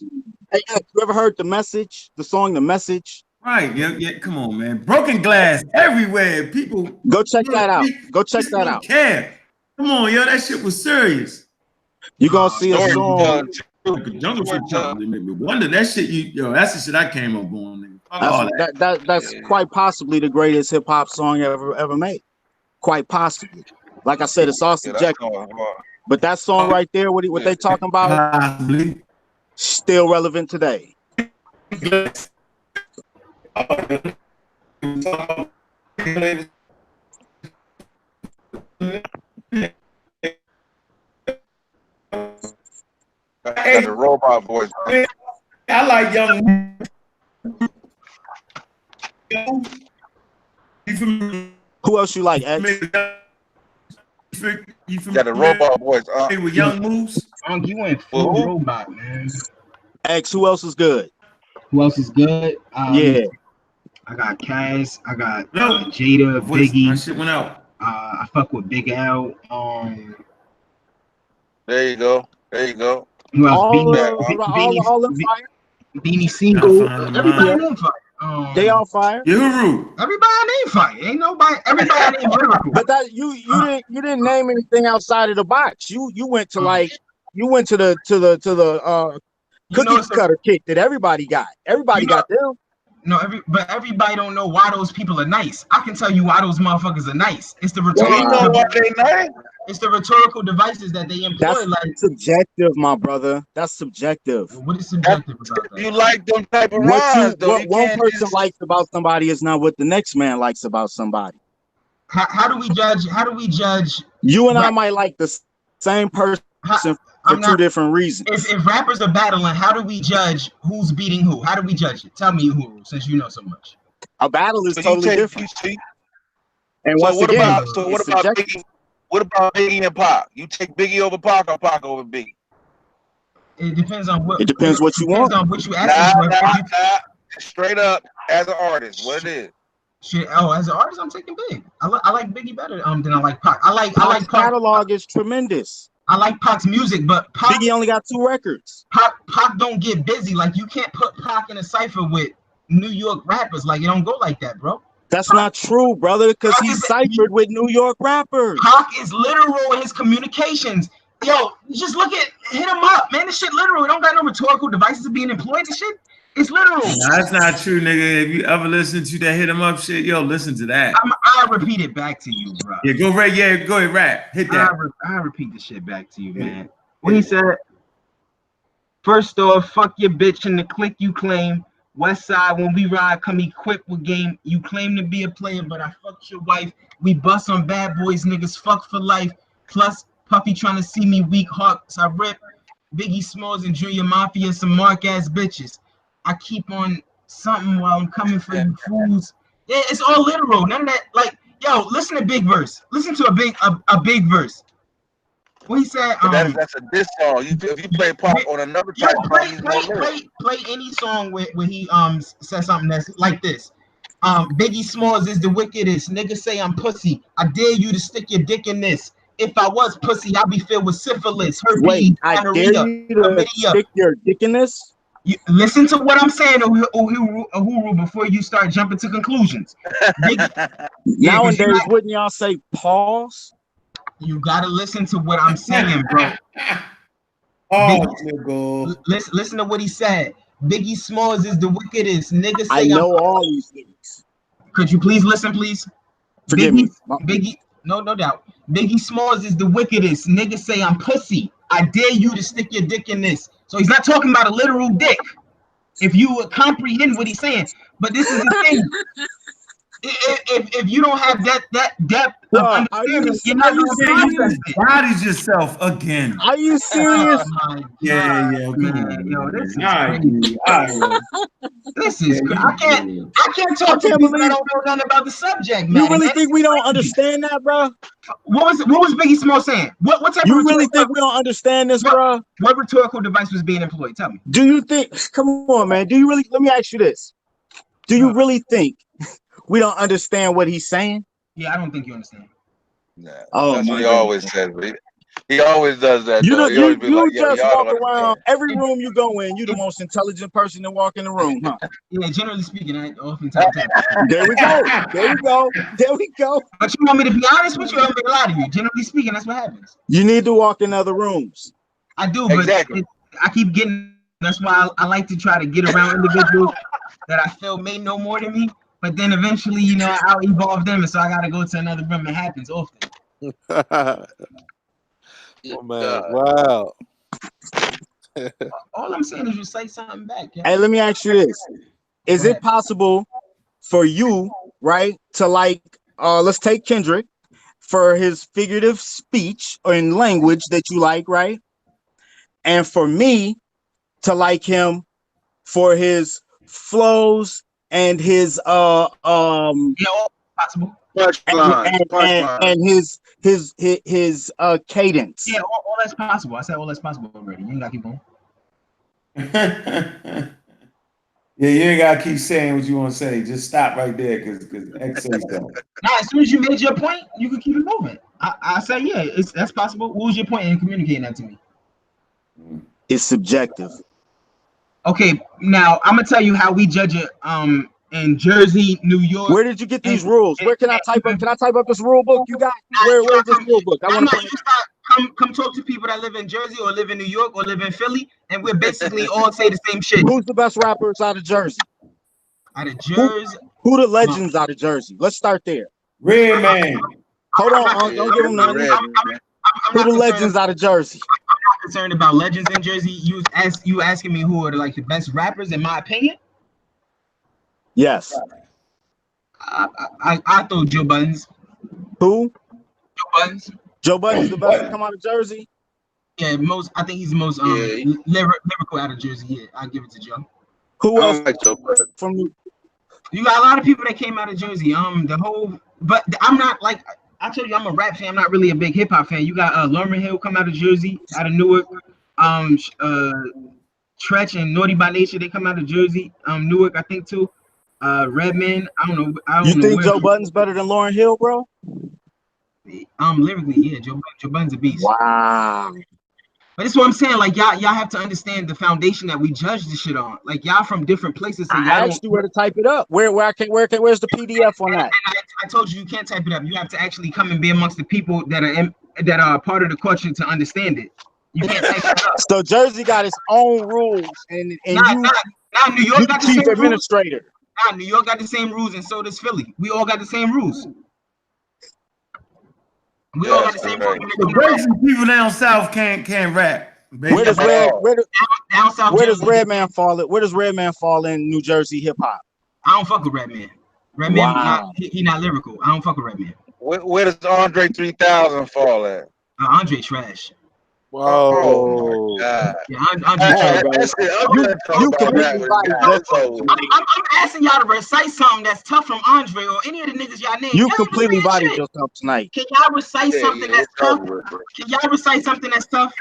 Speaker 3: Hey, you ever heard the message? The song, The Message?
Speaker 1: Right. Yeah. Come on, man. Broken glass everywhere. People
Speaker 3: go check that out. Go check that out.
Speaker 1: Care. Come on, yo. That shit was serious.
Speaker 3: You gonna see a song.
Speaker 1: Jungle shit make me wonder. That shit, that's the shit I came up on.
Speaker 3: That's quite possibly the greatest hip hop song ever made. Quite possibly. Like I said, it's all subjective. But that song right there, what they talking about, still relevant today.
Speaker 4: Hey, the robot voice.
Speaker 1: I like young.
Speaker 3: Who else you like, X?
Speaker 4: You got the robot voice.
Speaker 1: With Young Moose.
Speaker 2: You went full robot, man.
Speaker 3: X, who else is good?
Speaker 2: Who else is good?
Speaker 3: Yeah.
Speaker 2: I got Kaz. I got Jada, Biggie.
Speaker 1: My shit went out.
Speaker 2: I fuck with Big L.
Speaker 4: There you go.
Speaker 2: Who else?
Speaker 3: All them fire.
Speaker 2: Beanie Single. Everybody on fire.
Speaker 3: They on fire.
Speaker 2: Everybody ain't fire. Ain't nobody. Everybody ain't lyrical.
Speaker 3: But that you didn't name anything outside of the box. You went to the cookie cutter kick that everybody got. Everybody got them.
Speaker 2: No, but everybody don't know why those people are nice. I can tell you why those motherfuckers are nice. It's the rhetorical. It's the rhetorical devices that they employ.
Speaker 3: That's subjective, my brother. That's subjective.
Speaker 2: What is subjective about that?
Speaker 4: You like them type of rhymes, though.
Speaker 3: What one person likes about somebody is not what the next man likes about somebody.
Speaker 2: How do we judge? How do we judge?
Speaker 3: You and I might like the same person for two different reasons.
Speaker 2: If rappers are battling, how do we judge who's beating who? How do we judge it? Tell me, who, since you know so much.
Speaker 3: A battle is totally different. And
Speaker 4: what about Biggie? What about Biggie and Pac? You take Biggie over Pac or Pac over Biggie?
Speaker 2: It depends on what.
Speaker 3: It depends what you want.
Speaker 2: On what you ask.
Speaker 4: Straight up, as an artist, what it is.
Speaker 2: Shit. Oh, as an artist, I'm taking Big. I like Biggie better than I like Pac. I like Pac.
Speaker 3: Catalog is tremendous.
Speaker 2: I like Pac's music, but
Speaker 3: Biggie only got 2 records.
Speaker 2: Pac don't get busy. Like, you can't put Pac in a cipher with New York rappers. Like, it don't go like that, bro.
Speaker 3: That's not true, brother, because he's ciphered with New York rappers.
Speaker 2: Pac is literal in his communications. Yo, just hit him up, man. This shit literal. It don't got no rhetorical devices being employed. This shit, it's literal.
Speaker 1: Nah, that's not true, nigga. If you ever listen to that hit him up shit, yo, listen to that.
Speaker 2: I'll repeat it back to you, bro.
Speaker 1: Yeah, go ahead, rap. Hit that.
Speaker 2: I'll repeat the shit back to you, man. When he said, first off, fuck your bitch and the clique you claim. West Side, when we ride, come equipped with game. You claim to be a player, but I fucked your wife. We bust on bad boys, niggas fuck for life. Plus, Puffy trying to see me weak hearts. I rip Biggie Smalls and Junior Mafia, some mark ass bitches. I keep on something while I'm coming for you fools. Yeah, it's all literal. None of that. Like, yo, listen to big verse. Listen to a big verse. What he said.
Speaker 4: That's a diss song. If you play Pop on another type of
Speaker 2: play any song where he says something that's like this. Biggie Smalls is the wickedest. Niggas say I'm pussy. I dare you to stick your dick in this. If I was pussy, I'd be filled with syphilis.
Speaker 3: Wait, I dare you to stick your dick in this?
Speaker 2: You, listen to what I'm saying, Uhuru, before you start jumping to conclusions.
Speaker 3: Nowadays, wouldn't y'all say pause?
Speaker 2: You gotta listen to what I'm saying, bro. Listen to what he said. Biggie Smalls is the wickedest. Niggas say
Speaker 3: I know all these things.
Speaker 2: Could you please listen, please?
Speaker 3: Forgive me.
Speaker 2: Biggie, no doubt. Biggie Smalls is the wickedest. Niggas say I'm pussy. I dare you to stick your dick in this. So he's not talking about a literal dick. If you would comprehend what he's saying, but this is the thing. If you don't have that depth of understanding, you're not going to process it.
Speaker 1: Bodies yourself again.
Speaker 3: Are you serious?
Speaker 1: Yeah.
Speaker 2: Man, yo, this is crazy. This is I can't talk to people that don't know nothing about the subject, man.
Speaker 3: You really think we don't understand that, bro?
Speaker 2: What was Biggie Smalls saying? What type
Speaker 3: you
Speaker 2: of
Speaker 3: really think we don't understand this, bro?
Speaker 2: What rhetorical device was being employed? Tell me.
Speaker 3: Do you think? Come on, man. Do you really? Let me ask you this. Do you really think we don't understand what he's saying?
Speaker 2: Yeah, I don't think you understand.
Speaker 4: Nah, that's what he always says. But he
Speaker 3: always
Speaker 4: does that.
Speaker 3: You,
Speaker 4: though.
Speaker 3: you,
Speaker 4: He
Speaker 3: you
Speaker 4: like,
Speaker 3: just walk around every room you go in. You the most intelligent person to walk in the room, huh?
Speaker 2: Yeah, generally speaking, I oftentimes
Speaker 3: There we go. There we go. There we go.
Speaker 2: But you want me to be honest with you? I'm gonna lie to you. Generally speaking, that's what happens.
Speaker 3: You need to walk in other rooms.
Speaker 2: I do, but I keep getting. That's why I like to try to get around individuals that I feel may know more than me. But then eventually, you know, I'll evolve them, and so I gotta go to another room. It happens often.
Speaker 5: Oh man! Wow.
Speaker 2: All I'm saying is you say something back. Yeah?
Speaker 3: Hey, let me ask you this: is it possible for you, right, to like, let's take Kendrick for his figurative speech or in language that you like, right, and for me to like him for his flows and his
Speaker 2: possible.
Speaker 3: And his cadence.
Speaker 2: Yeah, all that's possible. I said all that's possible already. You ain't gotta keep going.
Speaker 1: Yeah, you ain't gotta keep saying what you want to say. Just stop right there, because X says so.
Speaker 2: Now, as soon as you made your point, you can keep it moving. I say, yeah, that's possible. What was your point in communicating that to me?
Speaker 3: It's subjective.
Speaker 2: Okay, now I'm gonna tell you how we judge it. In Jersey, New York.
Speaker 3: Where did you get these rules? Where can I type up? Can I type up this rule book you got? Where's this rule book? I want to
Speaker 2: come talk to people that live in Jersey or live in New York or live in Philly, and we're basically all say the same shit.
Speaker 3: Who's the best rappers out of Jersey?
Speaker 2: Out of Jersey?
Speaker 3: Who the legends out of Jersey? Let's start there.
Speaker 1: Redman.
Speaker 3: Hold on, don't give him none. Who the legends out of Jersey?
Speaker 2: I'm not concerned about legends in Jersey. You asking me who are like the best rappers in my opinion?
Speaker 3: Yes.
Speaker 2: I throw Joe Buttons.
Speaker 3: Who?
Speaker 2: Joe Buttons.
Speaker 3: Joe Buttons the best to come out of Jersey?
Speaker 2: Yeah, I think he's the most lyrical out of Jersey. Yeah, I'll give it to Joe.
Speaker 3: Who else?
Speaker 4: Like Joe Buttons.
Speaker 3: From
Speaker 2: you got a lot of people that came out of Jersey. But I'm not like I told you, I'm a rap fan. I'm not really a big hip hop fan. You got Lauren Hill come out of Jersey, out of Newark. Tretch and Naughty by Nature, they come out of Jersey. Newark, I think too. Redman, I don't know.
Speaker 3: You think Joe Budden's better than Lauryn Hill, bro?
Speaker 2: Lyrically, yeah, Joe Budden's a beast.
Speaker 3: Wow.
Speaker 2: But that's what I'm saying. Like y'all have to understand the foundation that we judge this shit on. Like y'all from different places. So
Speaker 3: I asked you where to type it up. Where's the PDF on that?
Speaker 2: I told you can't type it up. You have to actually come and be amongst the people that are part of the culture to understand it. You can't type it up.
Speaker 3: So Jersey got its own rules, and
Speaker 2: now New York got the same
Speaker 3: administrator.
Speaker 2: Rules. Nah, New York got the same rules, and so does Philly. We all got the same rules. We all got the same rules.
Speaker 1: The people down south can't rap.
Speaker 3: Where does Redman fall? Where does Redman fall in New Jersey hip hop?
Speaker 2: I don't fuck with Redman. Redman, he not lyrical. I don't fuck with Redman.
Speaker 4: Where does Andre 3000 fall at?
Speaker 2: Andre trash.
Speaker 5: Whoa.
Speaker 4: Oh God.
Speaker 2: Yeah, I'm asking y'all to recite something that's tough from Andre or any of the niggas y'all name.
Speaker 3: You completely bodied yourself tonight.
Speaker 2: Can y'all recite something that's tough? Can y'all recite something that's tough?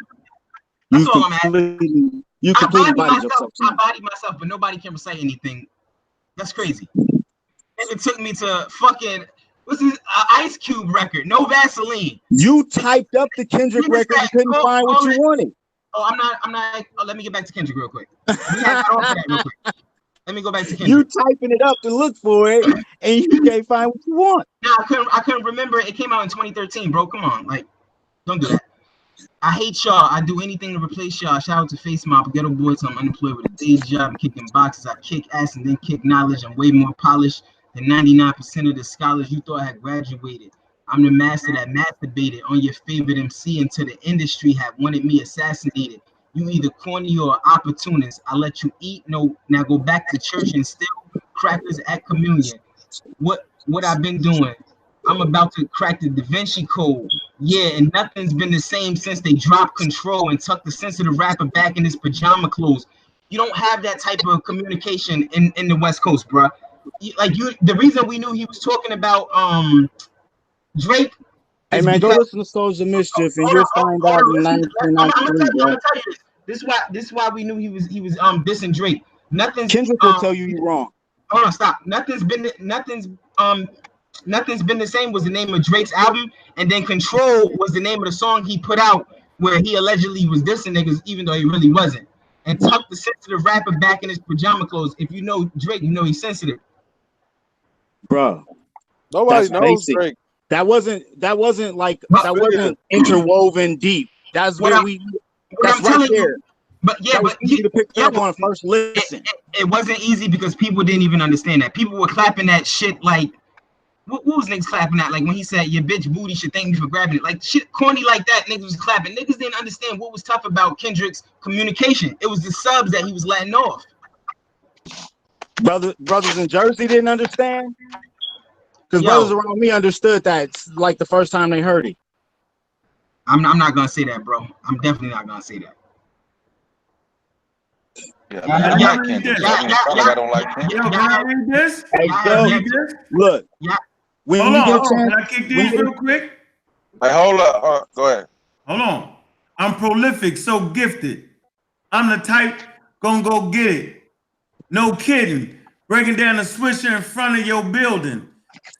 Speaker 2: That's all I'm asking.
Speaker 3: You completely bodied yourself tonight.
Speaker 2: I bodied myself, but nobody can recite anything. That's crazy. It took me to fucking what's this Ice Cube record? No Vaseline.
Speaker 3: You typed up the Kendrick record and couldn't find what you wanted.
Speaker 2: Oh, I'm not. Oh, let me get back to Kendrick real quick. Let me go back to Kendrick.
Speaker 3: You typing it up to look for it, and you can't find what you want.
Speaker 2: No, I couldn't remember. It came out in 2013, bro. Come on, like, don't do that. I hate y'all. I do anything to replace y'all. Shout out to Face Mob, Ghetto Boy. So I'm unemployed with a day job and kicking boxes. I kick ass and then kick knowledge. I'm way more polished than 99% of the scholars you thought had graduated. I'm the master that masturbated on your favorite MC until the industry had wanted me assassinated. You either corny or opportunist. I let you eat. No, now go back to church and steal crackers at communion. What I've been doing? I'm about to crack the Da Vinci Code. Yeah, and nothing's been the same since they dropped control and tucked the sensitive rapper back in his pajama clothes. You don't have that type of communication in the West Coast, bro. The reason we knew he was talking about Drake.
Speaker 3: Hey man, go listen to Souls of Mischief, and you'll find out in 1993.
Speaker 2: I'm gonna tell you this. This is why we knew he was dissing Drake.
Speaker 3: Kendrick will tell you wrong.
Speaker 2: Hold on, stop. Nothing's been the same was the name of Drake's album, and then Control was the name of the song he put out where he allegedly was dissing niggas, even though he really wasn't. And tucked the sensitive rapper back in his pajama clothes. If you know Drake, you know he's sensitive.
Speaker 3: Bro,
Speaker 5: nobody knows basic. Drake.
Speaker 3: That wasn't interwoven deep. That's where that's right there.
Speaker 2: But yeah,
Speaker 3: but easy to pick up on first listen.
Speaker 2: It wasn't easy because people didn't even understand that. People were clapping that shit like, what was niggas clapping at? Like when he said, your bitch booty should thank me for grabbing it. Like shit corny like that, niggas was clapping. Niggas didn't understand what was tough about Kendrick's communication. It was the subs that he was letting off.
Speaker 3: Brothers in Jersey didn't understand? Because brothers around me understood that like the first time they heard it.
Speaker 2: I'm not gonna say that, bro. I'm definitely not gonna say that.
Speaker 4: I don't like
Speaker 1: this.
Speaker 3: Hey, look. When
Speaker 1: hold
Speaker 3: you
Speaker 1: on,
Speaker 3: get a chance,
Speaker 1: can I kick these real quick?
Speaker 4: Hey, hold up. Go ahead.
Speaker 1: Hold on. I'm prolific, so gifted. I'm the type gonna go get it. No kidding. Breaking down the swisher in front of your building.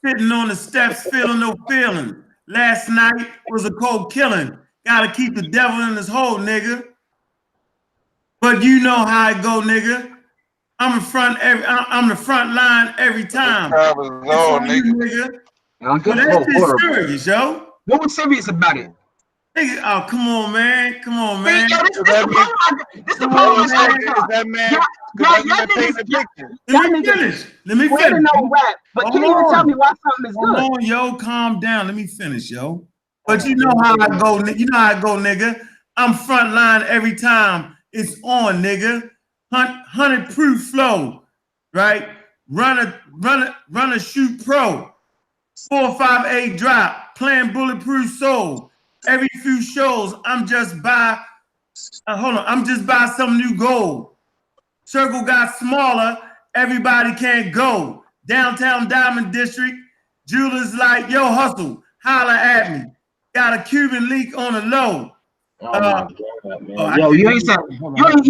Speaker 1: Sitting on the steps, feeling no feeling. Last night was a cold killing. Gotta keep the devil in his hole, nigga. But you know how I go, nigga. I'm the front line every time. Nigga. But that's just serious, yo.
Speaker 2: What was serious about it?
Speaker 1: Nigga, oh, come on, man. Come on, man.
Speaker 2: This is the problem.
Speaker 4: That man.
Speaker 1: Let me finish.
Speaker 2: But can't even tell me why something is good.
Speaker 1: Come on, yo, calm down. Let me finish, yo. But you know how I go, nigga. I'm front line every time it's on, nigga. 100 proof flow, right? Run a shoot pro. 458 drop, playing bulletproof soul. Every few shows, I'm just by some new goal. Circle got smaller, everybody can't go. Downtown Diamond District, jewelers like, yo, hustle, holla at me. Got a Cuban link on the low.
Speaker 2: Oh my God, man. Yo, you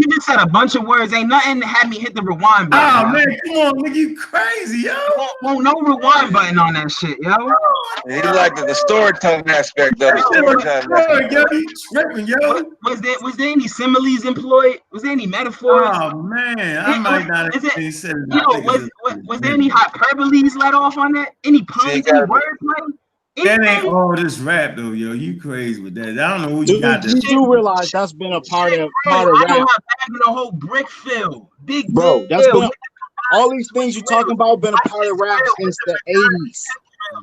Speaker 2: just said a bunch of words. Ain't nothing to have me hit the rewind button.
Speaker 1: Oh man, come on, nigga, you crazy, yo.
Speaker 2: Won't no rewind button on that shit, yo.
Speaker 4: He like the storytelling aspect of it.
Speaker 1: Yo, you tripping, yo.
Speaker 2: Was there any similes employed? Was there any metaphors?
Speaker 1: Oh man, I might not have said it.
Speaker 2: Was there any hyperboles let off on that? Any puns, any wordplay?
Speaker 1: That ain't all this rap though, yo. You crazy with that? I don't know who you got.
Speaker 3: You do realize that's been a part of rap.
Speaker 2: I know how bagging a whole brick field, big
Speaker 3: bro. That's been all these things you talking about been a part of rap since the 80s.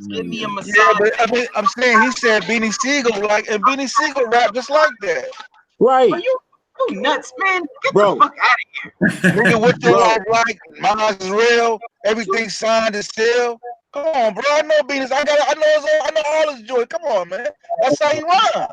Speaker 2: Give me a massage.
Speaker 4: Yeah, but I mean, I'm saying he said Beanie Siegel and Beanie Siegel rap just like that.
Speaker 3: Right.
Speaker 2: Are you nuts, man? Get the fuck out of here.
Speaker 4: Nigga, what you like? Mine is real. Everything signed is still. Come on, bro. I know Beanies. I know all his joy. Come on, man. That's how you run.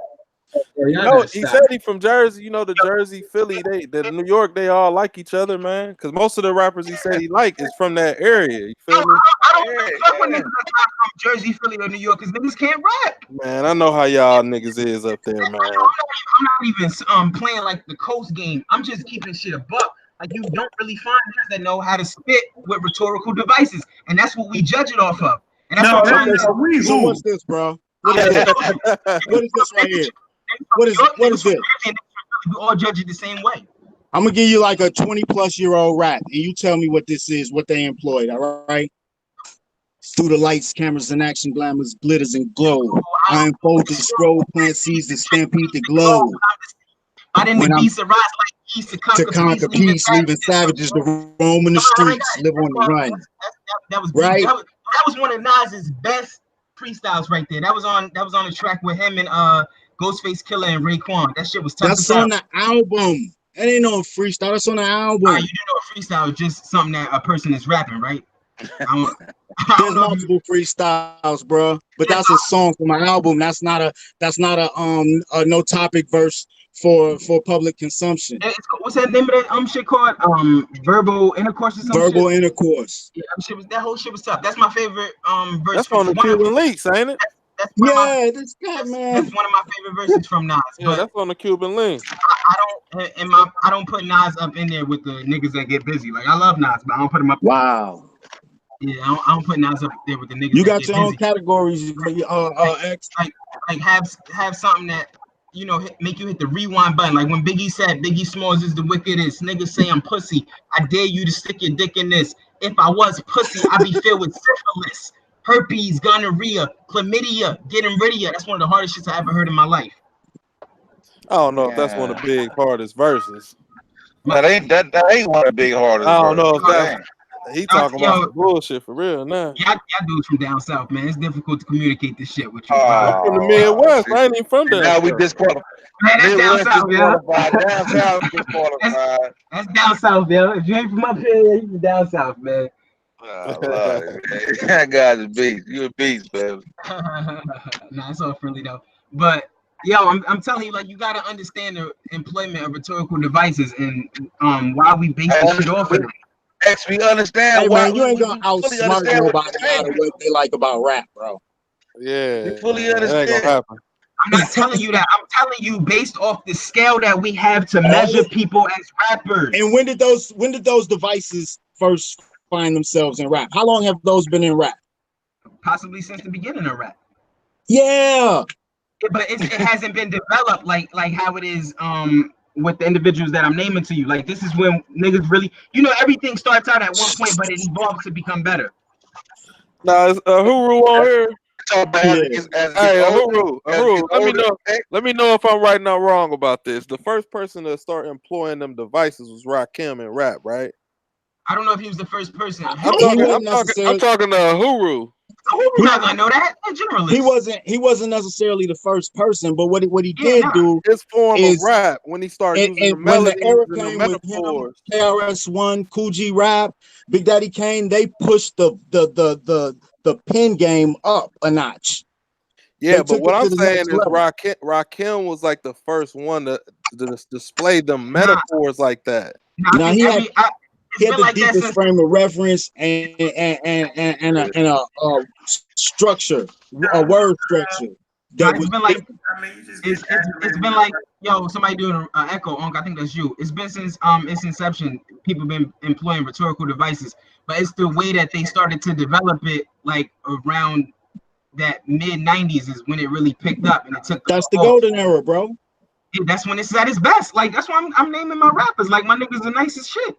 Speaker 5: No, he said he from Jersey. You know, the Jersey, Philly, the New York, they all like each other, man. Because most of the rappers he said he like is from that area. You feel me?
Speaker 2: I don't fuck with niggas that's not from Jersey, Philly, or New York, because niggas can't rap.
Speaker 5: Man, I know how y'all niggas is up there, man.
Speaker 2: I'm not even playing like the coast game. I'm just keeping shit a buck. Like, you don't really find niggas that know how to spit with rhetorical devices, and that's what we judge it off of. And that's what I'm trying to say.
Speaker 3: So what's this, bro? What is this? What is this right here? What is this?
Speaker 2: We all judge it the same way.
Speaker 3: I'm gonna give you like a 20-plus-year-old rap, and you tell me what this is, what they employed. All right. Through the lights, cameras, and action, glamours, glitters, and glow. I unfold the scroll, plant seeds, that stampede the glow.
Speaker 2: I didn't beast arise like geese to conquer
Speaker 3: peace, leaving savages to roam in the streets, live on the run.
Speaker 2: That was
Speaker 3: right.
Speaker 2: That was one of Nas's best freestyles right there. That was on a track with him and Ghostface Killer and Raekwon. That shit was tough.
Speaker 3: That's on the album. That ain't no freestyle. That's on the album.
Speaker 2: You didn't know a freestyle is just something that a person is rapping, right?
Speaker 3: There's multiple freestyles, bro. But that's a song for my album. That's not a no topic verse for public consumption.
Speaker 2: What's that name of that shit called? Verbal intercourse or something.
Speaker 3: Verbal intercourse.
Speaker 2: Yeah, that whole shit was tough. That's my favorite verse.
Speaker 5: That's on the Cuban links, ain't it?
Speaker 2: That's
Speaker 3: man.
Speaker 2: That's one of my favorite verses from Nas.
Speaker 5: Yeah, that's on the Cuban link.
Speaker 2: I don't put Nas up in there with the niggas that get busy. Like I love Nas, but I don't put him up.
Speaker 3: Wow.
Speaker 2: Yeah, I don't put Nas up there with the niggas.
Speaker 3: You
Speaker 2: that
Speaker 3: got
Speaker 2: get
Speaker 3: your
Speaker 2: busy.
Speaker 3: own categories.
Speaker 2: Like have something that make you hit the rewind button. Like when Biggie said, Biggie Smalls is the wickedest. Niggas say I'm pussy. I dare you to stick your dick in this. If I was pussy, I'd be filled with syphilis, herpes, gonorrhea, chlamydia, getting rid of you. That's one of the hardest shits I ever heard in my life.
Speaker 5: I don't know if that's one of the big hardest verses.
Speaker 4: That ain't one of the big hardest.
Speaker 5: I don't know if that's he talking about some bullshit for real now.
Speaker 2: Y'all dudes from down south, man. It's difficult to communicate this shit with you.
Speaker 5: I'm from the Midwest. I ain't even from there.
Speaker 4: Now we disqualified.
Speaker 2: Man, that's down south, yo.
Speaker 4: Down south disqualified.
Speaker 2: That's down south, yo. If you ain't from up here, you from down south, man.
Speaker 4: I love it, man. That guy's a beast. You a beast, baby.
Speaker 2: Nah, it's all friendly though. But yo, I'm telling you, like, you gotta understand the employment of rhetorical devices and why we base this shit off of it.
Speaker 4: We understand.
Speaker 3: Hey,
Speaker 4: why
Speaker 3: man, you ain't gonna outsmart nobody out of what they like about rap, bro.
Speaker 4: Yeah, we fully understand.
Speaker 5: That ain't gonna happen.
Speaker 2: I'm not telling you that. I'm telling you based off the scale that we have to measure people as rappers.
Speaker 3: And when did those devices first find themselves in rap? How long have those been in rap?
Speaker 2: Possibly since the beginning of rap.
Speaker 3: Yeah.
Speaker 2: But it hasn't been developed like how it is with the individuals that I'm naming to you. Like this is when niggas really, everything starts out at one point, but it evolves to become better.
Speaker 5: Now is Huru on here? Hey, Huru, let me know if I'm right or wrong about this. The first person to start employing them devices was Rakim in rap, right?
Speaker 2: I don't know if he was the first person.
Speaker 5: I'm talking to Huru.
Speaker 2: Who's not gonna know that?
Speaker 3: He wasn't necessarily the first person, but what he did do
Speaker 5: his form of rap when he started using the melodies and the metaphors.
Speaker 3: KRS-One, Cool G Rap, Big Daddy Kane, they pushed the pen game up a notch.
Speaker 5: Yeah, but what I'm saying is Rakim was like the first one to display the metaphors like that.
Speaker 3: Now he had the deepest frame of reference and a structure, a word structure.
Speaker 2: It's been like, yo, somebody doing an echo. I think that's you. It's been since its inception. People been employing rhetorical devices, but it's the way that they started to develop it, like around that mid '90s, is when it really picked up, and it took.
Speaker 3: That's the golden era, bro.
Speaker 2: Yeah, that's when it's at its best. Like that's why I'm naming my rappers. Like my niggas the nicest shit.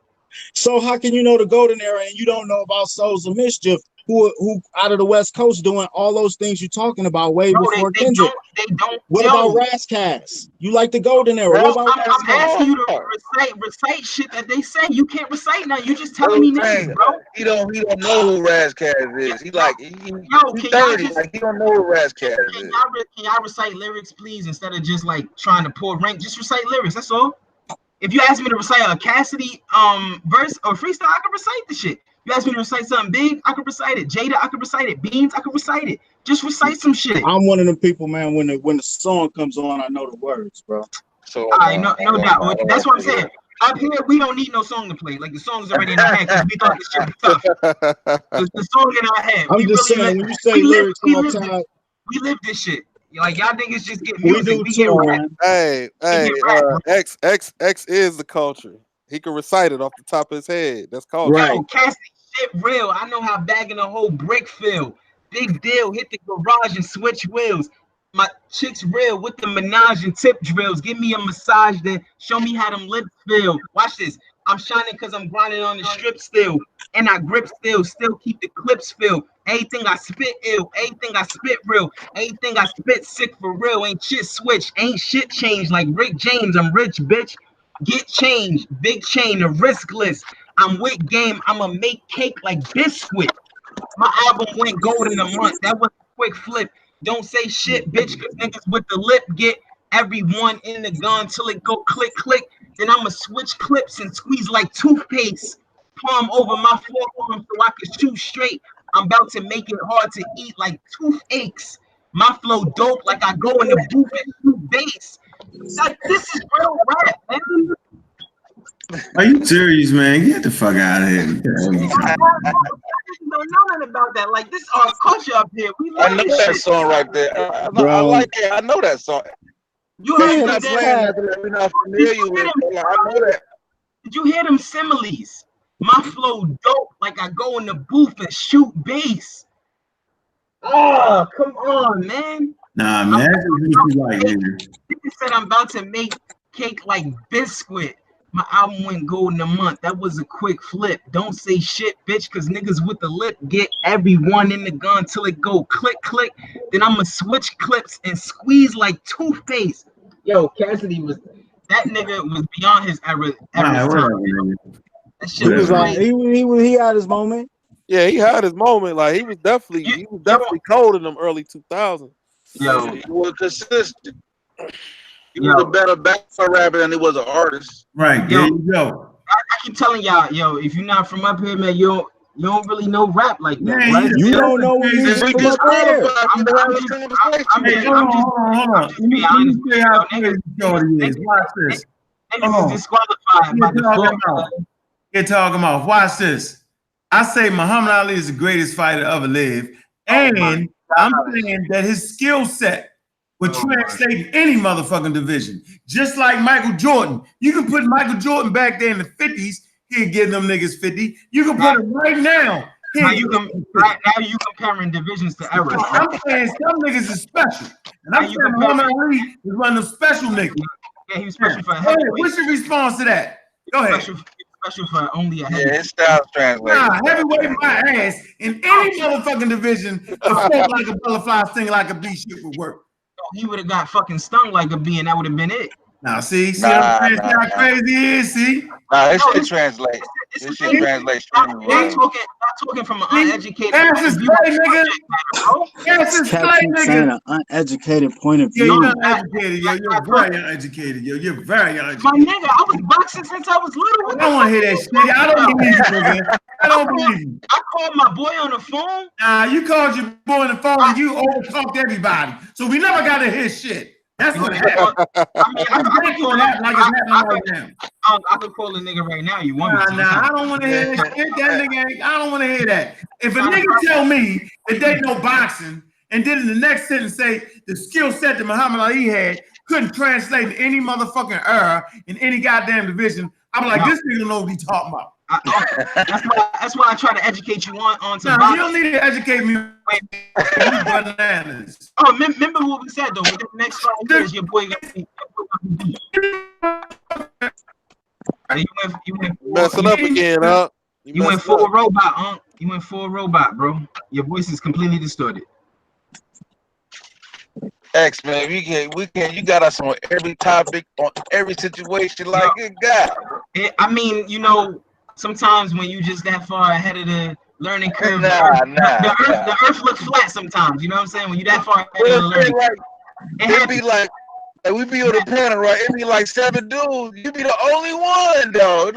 Speaker 3: So how can you know the golden era and you don't know about Souls of Mischief, who out of the West Coast doing all those things you're talking about way before Kendrick?
Speaker 2: They don't.
Speaker 3: What about Razzcast? You like the golden era?
Speaker 2: Well,
Speaker 3: what about
Speaker 2: I'm asking you to recite shit that they say. You can't recite now. You just telling me names, bro.
Speaker 4: He don't know who Razzcast is. He's 30. Like he don't know who Razzcast is.
Speaker 2: Can y'all recite lyrics, please, instead of just like trying to pull rank? Just recite lyrics. That's all. If you ask me to recite a Cassidy verse or freestyle, I can recite the shit. You ask me to recite something big, I can recite it. Jada, I can recite it. Beans, I can recite it. Just recite some shit.
Speaker 3: I'm one of them people, man. When the song comes on, I know the words, bro.
Speaker 4: So
Speaker 2: no doubt. That's what I'm saying. Up here, we don't need no song to play. Like the song's already in our head because we thought this shit was tough. The song in our head.
Speaker 3: I'm just saying, when you say lyrics all the time,
Speaker 2: we live this shit. Like y'all niggas just get
Speaker 3: music. We do too, man.
Speaker 5: Hey, X is the culture. He can recite it off the top of his head. That's culture.
Speaker 3: Right.
Speaker 2: Yo, Cassie, shit real. I know how bagging a whole brick feel. Big deal. Hit the garage and switch wheels. My chick's real with the menage and tip drills. Give me a massage, then show me how them lips feel. Watch this. I'm shining because I'm grinding on the strip still. And I grip still keep the clips filled. Anything I spit ill, anything I spit real, anything I spit sick for real. Ain't shit switch, ain't shit changed like Rick James. I'm rich, bitch. Get change, big chain, a risk list. I'm with game, I'ma make cake like biscuit. My album went gold in a month. That was a quick flip. Don't say shit, bitch, because niggas with the lip get everyone in the gun till it go click, click. Then I'ma switch clips and squeeze like toothpaste. Palm over my forearm so I can shoot straight. I'm about to make it hard to eat like toothaches. My flow dope like I go in the booth and shoot bass. Like, this is real rap, man.
Speaker 1: Are you serious, man? Get the fuck out of here.
Speaker 2: I don't know nothing about that. Like, this is our culture up here. We love
Speaker 4: I know
Speaker 2: this
Speaker 4: that
Speaker 2: shit.
Speaker 4: song right there. I like it. I know that song.
Speaker 2: You
Speaker 4: You're
Speaker 2: heard
Speaker 4: not
Speaker 2: that?
Speaker 4: playing nothing that we're not familiar with. Like, I know that.
Speaker 2: Did you hear them similes? My flow dope, like I go in the booth and shoot bass. Oh, come on, man.
Speaker 1: Nah, man. That's what you like, nigga.
Speaker 2: He said I'm about to make cake like biscuit. My album went gold in a month. That was a quick flip. Don't say shit, bitch, because niggas with the lip get everyone in the gun till it go click, click. Then I'ma switch clips and squeeze like toothpaste. Yo, Cassidy was that nigga was beyond his era. Time. That shit was
Speaker 3: like he had his moment.
Speaker 5: Yeah, he had his moment. Like he was definitely cold in them early 2000s.
Speaker 2: Yo,
Speaker 4: he was consistent. He was a better battle rapper than he was an artist.
Speaker 1: Right, there you go.
Speaker 2: I keep telling y'all, yo, if you're not from up here, man, you don't really know rap like that.
Speaker 1: Man,
Speaker 2: right?
Speaker 3: You don't know what music from up there.
Speaker 2: I'm
Speaker 1: Watch this.
Speaker 2: Niggas is disqualified by the
Speaker 1: You're talking about. Watch this. I say Muhammad Ali is the greatest fighter ever lived, and I'm saying that his skill set would translate any motherfucking division. Just like Michael Jordan. You can put Michael Jordan back there in the 50s, he'd give them niggas 50. You can put him right now.
Speaker 2: Now you comparing divisions to eras.
Speaker 1: I'm saying some niggas is special. And I'm saying Muhammad Ali is one of them special niggas.
Speaker 2: Yeah, he was special for
Speaker 1: what's your response to that? Go ahead.
Speaker 2: Special for only a heavyweight.
Speaker 4: Yeah, his style translates.
Speaker 1: Nah, heavyweight my ass in any motherfucking division. A float like a butterfly, sting like a bee, shit would work.
Speaker 2: He would have got fucking stung like a bee, and that would have been it.
Speaker 1: Now, see how crazy it is. See,
Speaker 4: this shit translates. This shit translates.
Speaker 2: Not talking from an uneducated
Speaker 1: point of view.
Speaker 3: Saying an uneducated point of view.
Speaker 1: You're uneducated, yo. You're very uneducated, yo. You're very uneducated.
Speaker 2: My nigga, I was boxing since I was little.
Speaker 1: I don't want to hear that shit. I don't believe you, nigga. I don't believe you.
Speaker 2: I called my boy on the phone.
Speaker 1: Nah, you called your boy on the phone and you overtalked everybody. So we never got to hear shit. That's what happened.
Speaker 2: I could call a nigga right now. You want me to?
Speaker 1: Nah, I don't want to hear that shit. That nigga, I don't want to hear that. If a nigga tell me that they know boxing and then in the next sentence say the skill set that Muhammad Ali had couldn't translate to any motherfucking era in any goddamn division, I'm like, this nigga don't know what he's talking about.
Speaker 2: That's why I try to educate you on some.
Speaker 1: No, you don't need to educate me. Bananas.
Speaker 2: Oh, remember what we said though. Within the next 5 years, your boy gonna be. You went
Speaker 5: messing up again, huh?
Speaker 2: You went full robot, huh? You went full robot, bro. Your voice is completely distorted.
Speaker 4: X, man, we can. You got us on every topic, on every situation, like good God.
Speaker 2: I mean, you know, sometimes when you just that far ahead of the learning curve, the earth looks flat sometimes. You know what I'm saying? When you that far ahead of the learning curve,
Speaker 4: it'd be like we be on the panel, right? It'd be like 7 dudes. You be the only one, though.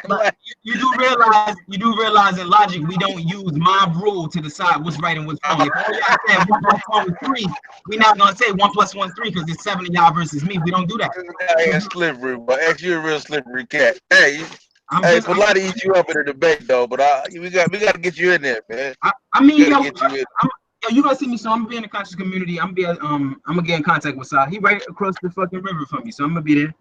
Speaker 2: But you do realize in logic we don't use mob rule to decide what's right and what's wrong. If all y'all said 1 + 1 was 3, we're not gonna say 1 + 1 3 because it's 7 of y'all versus me. We don't do that.
Speaker 4: Yeah, slippery, but X, you're a real slippery cat. Hey, Pilates eat you up in a debate though, but we got to get you in there, man.
Speaker 2: I mean, you gonna see me, so I'm gonna be in the conscious community. I'm gonna get in contact with Sal. He right across the fucking river from me, so I'm gonna be there.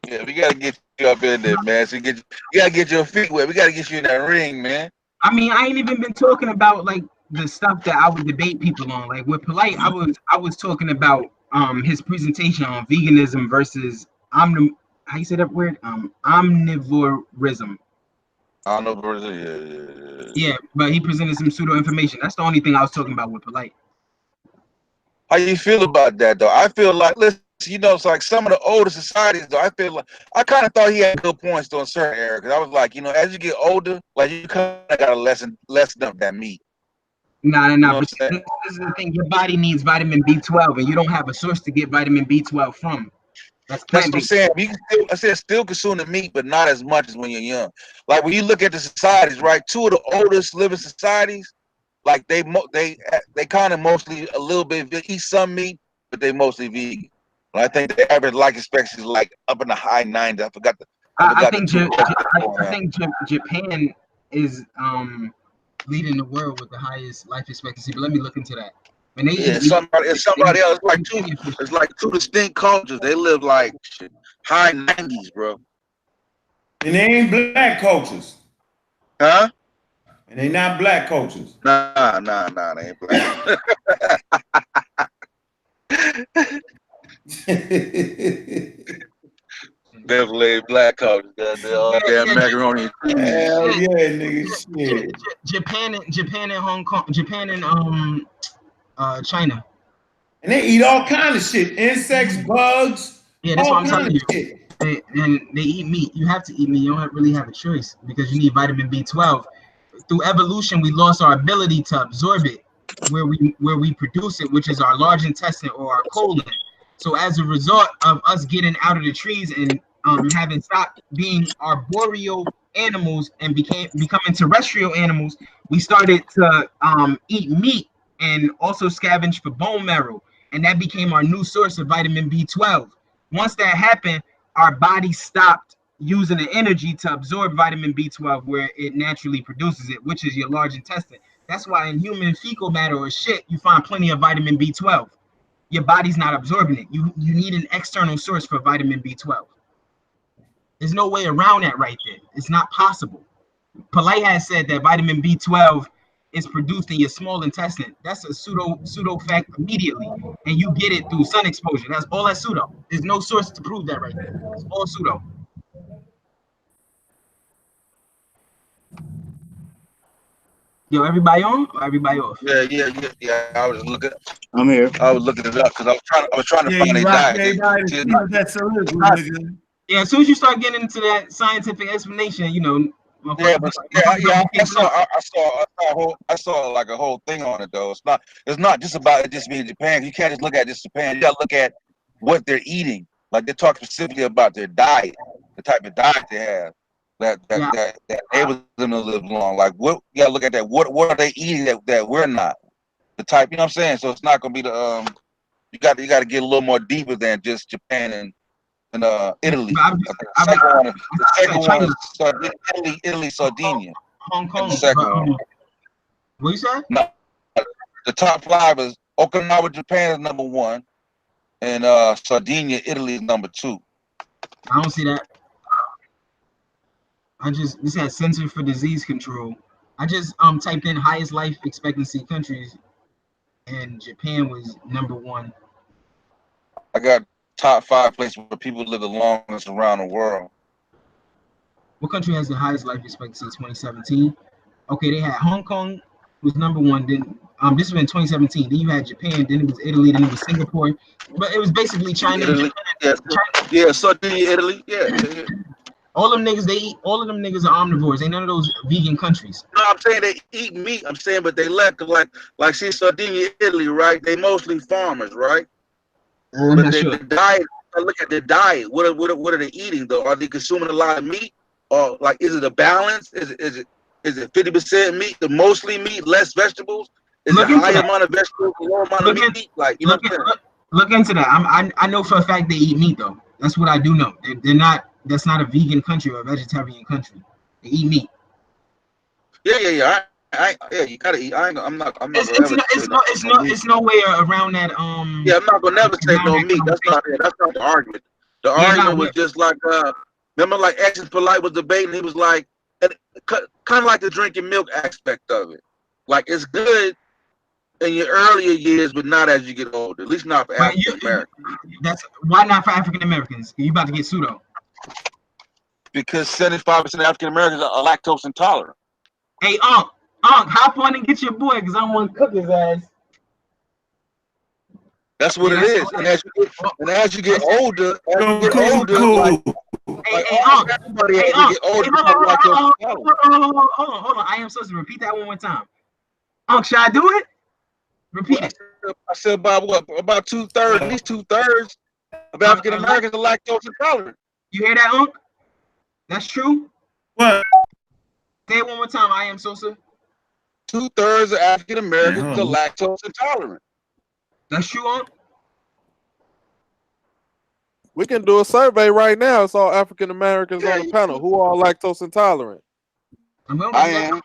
Speaker 4: Yeah, we gotta get you up in there, man. So you gotta get your feet wet. We gotta get you in that ring, man.
Speaker 2: I mean, I ain't even been talking about like the stuff that I would debate people on. Like with Polite, I was talking about his presentation on veganism versus how you say that word? Omnivorism. Yeah, but he presented some pseudo information. That's the only thing I was talking about with Polite.
Speaker 4: How you feel about that though? I feel like, listen, you know, it's like some of the older societies though. I feel like I kind of thought he had good points though in certain areas. Because I was like, you know, as you get older, like you kind of got to lessen up that meat.
Speaker 2: No. You know this is the thing. Your body needs vitamin B12, and you don't have a source to get vitamin B12 from. That's
Speaker 4: what I'm saying. You can still consume the meat, but not as much as when you're young. Like when you look at the societies, right? 2 of the oldest living societies, like they kind of mostly a little bit eat some meat, but they mostly vegan. Well, I think the average life expectancy is like up in the high 90s.
Speaker 2: I think Japan is leading the world with the highest life expectancy. But let me look into that. And
Speaker 4: it's somebody else. It's like two distinct cultures. They live like high 90s, bro.
Speaker 1: And they ain't black cultures.
Speaker 4: Huh?
Speaker 1: And they not black cultures.
Speaker 4: Nah, they ain't black. Definitely black cultures. They're all damn macaroni and cheese.
Speaker 1: Hell yeah, nigga.
Speaker 2: Japan and Hong Kong, Japan and China.
Speaker 1: And they eat all kind of shit. Insects, bugs.
Speaker 2: Yeah, that's what I'm telling you. They eat meat. You have to eat meat. You don't really have a choice because you need vitamin B12. Through evolution, we lost our ability to absorb it where we produce it, which is our large intestine or our colon. So as a result of us getting out of the trees and having stopped being arboreal animals and becoming terrestrial animals, we started to eat meat and also scavenge for bone marrow, and that became our new source of vitamin B12. Once that happened, our body stopped using the energy to absorb vitamin B12 where it naturally produces it, which is your large intestine. That's why in human fecal matter or shit, you find plenty of vitamin B12. Your body's not absorbing it. You need an external source for vitamin B12. There's no way around that right there. It's not possible. Polite has said that vitamin B12 is produced in your small intestine. That's a pseudo fact immediately, and you get it through sun exposure. That's all that's pseudo. There's no source to prove that right there. It's all pseudo. Yo, everybody on or everybody off?
Speaker 4: Yeah. I was looking.
Speaker 3: I'm here.
Speaker 4: I was looking it up because I was trying to find a diet.
Speaker 2: Yeah, as soon as you start getting into that scientific explanation, you know.
Speaker 4: I saw like a whole thing on it though. It's not just about it just being Japan. You can't just look at just Japan. You gotta look at what they're eating. Like they talk specifically about their diet, the type of diet they have that enables them to live long. Like what you gotta look at that. What are they eating that we're not? The type, you know what I'm saying? So it's not gonna be the you got to get a little more deeper than just Japan and Italy. The second one is Italy, Sardinia.
Speaker 2: Hong Kong.
Speaker 4: The second one.
Speaker 2: What you said?
Speaker 4: No, the top 5 is Okinawa, Japan is number 1, and Sardinia, Italy is number 2.
Speaker 2: I don't see that. This has Center for Disease Control. I just typed in highest life expectancy countries, and Japan was number 1.
Speaker 4: I got top 5 places where people live the longest around the world.
Speaker 2: What country has the highest life expectancy in 2017? Okay, they had Hong Kong was number 1. Then this was in 2017. Then you had Japan. Then it was Italy. Then it was Singapore. But it was basically China.
Speaker 4: Italy, Sardinia, Italy. Yeah.
Speaker 2: All them niggas, all of them niggas are omnivores. Ain't none of those vegan countries.
Speaker 4: No, I'm saying they eat meat. I'm saying, but they lack like see Sardinia, Italy, right? They mostly farmers, right? But the diet, I look at the diet. What are they eating though? Are they consuming a lot of meat, or like is it a balance? Is it 50% meat, the mostly meat, less vegetables? Is it a high amount of vegetables, a low amount of meat? Like you know what I'm saying?
Speaker 2: Look into that. I know for a fact they eat meat though. That's what I do know. They're not. That's not a vegan country or a vegetarian country. They eat meat.
Speaker 4: Yeah. You gotta eat. I'm not.
Speaker 2: It's no way around that.
Speaker 4: Yeah, I'm not gonna never say no meat. That's not the argument. The argument was just like remember like Ex's Polite was debating. He was like, kind of like the drinking milk aspect of it. Like it's good in your earlier years, but not as you get older. At least not for African Americans.
Speaker 2: That's why not for African Americans. You about to get pseudo.
Speaker 4: Because 75% of African Americans are lactose intolerant.
Speaker 2: Hey, hop on and get your boy, because I want to cook his ass.
Speaker 4: That's what it is. And as you get older,
Speaker 2: Hold on. I am supposed to repeat that one more time. Should I do it? Repeat it.
Speaker 4: I said about what? About 2/3, at least 2/3 of African Americans are lactose intolerant.
Speaker 2: You hear that, Unc? That's true.
Speaker 1: What?
Speaker 2: Say it one more time. I am Sosa.
Speaker 4: 2/3 of African Americans are lactose intolerant.
Speaker 2: That's true, Unc.
Speaker 5: We can do a survey right now. It's all African Americans on the panel. Who are lactose intolerant?
Speaker 4: I am.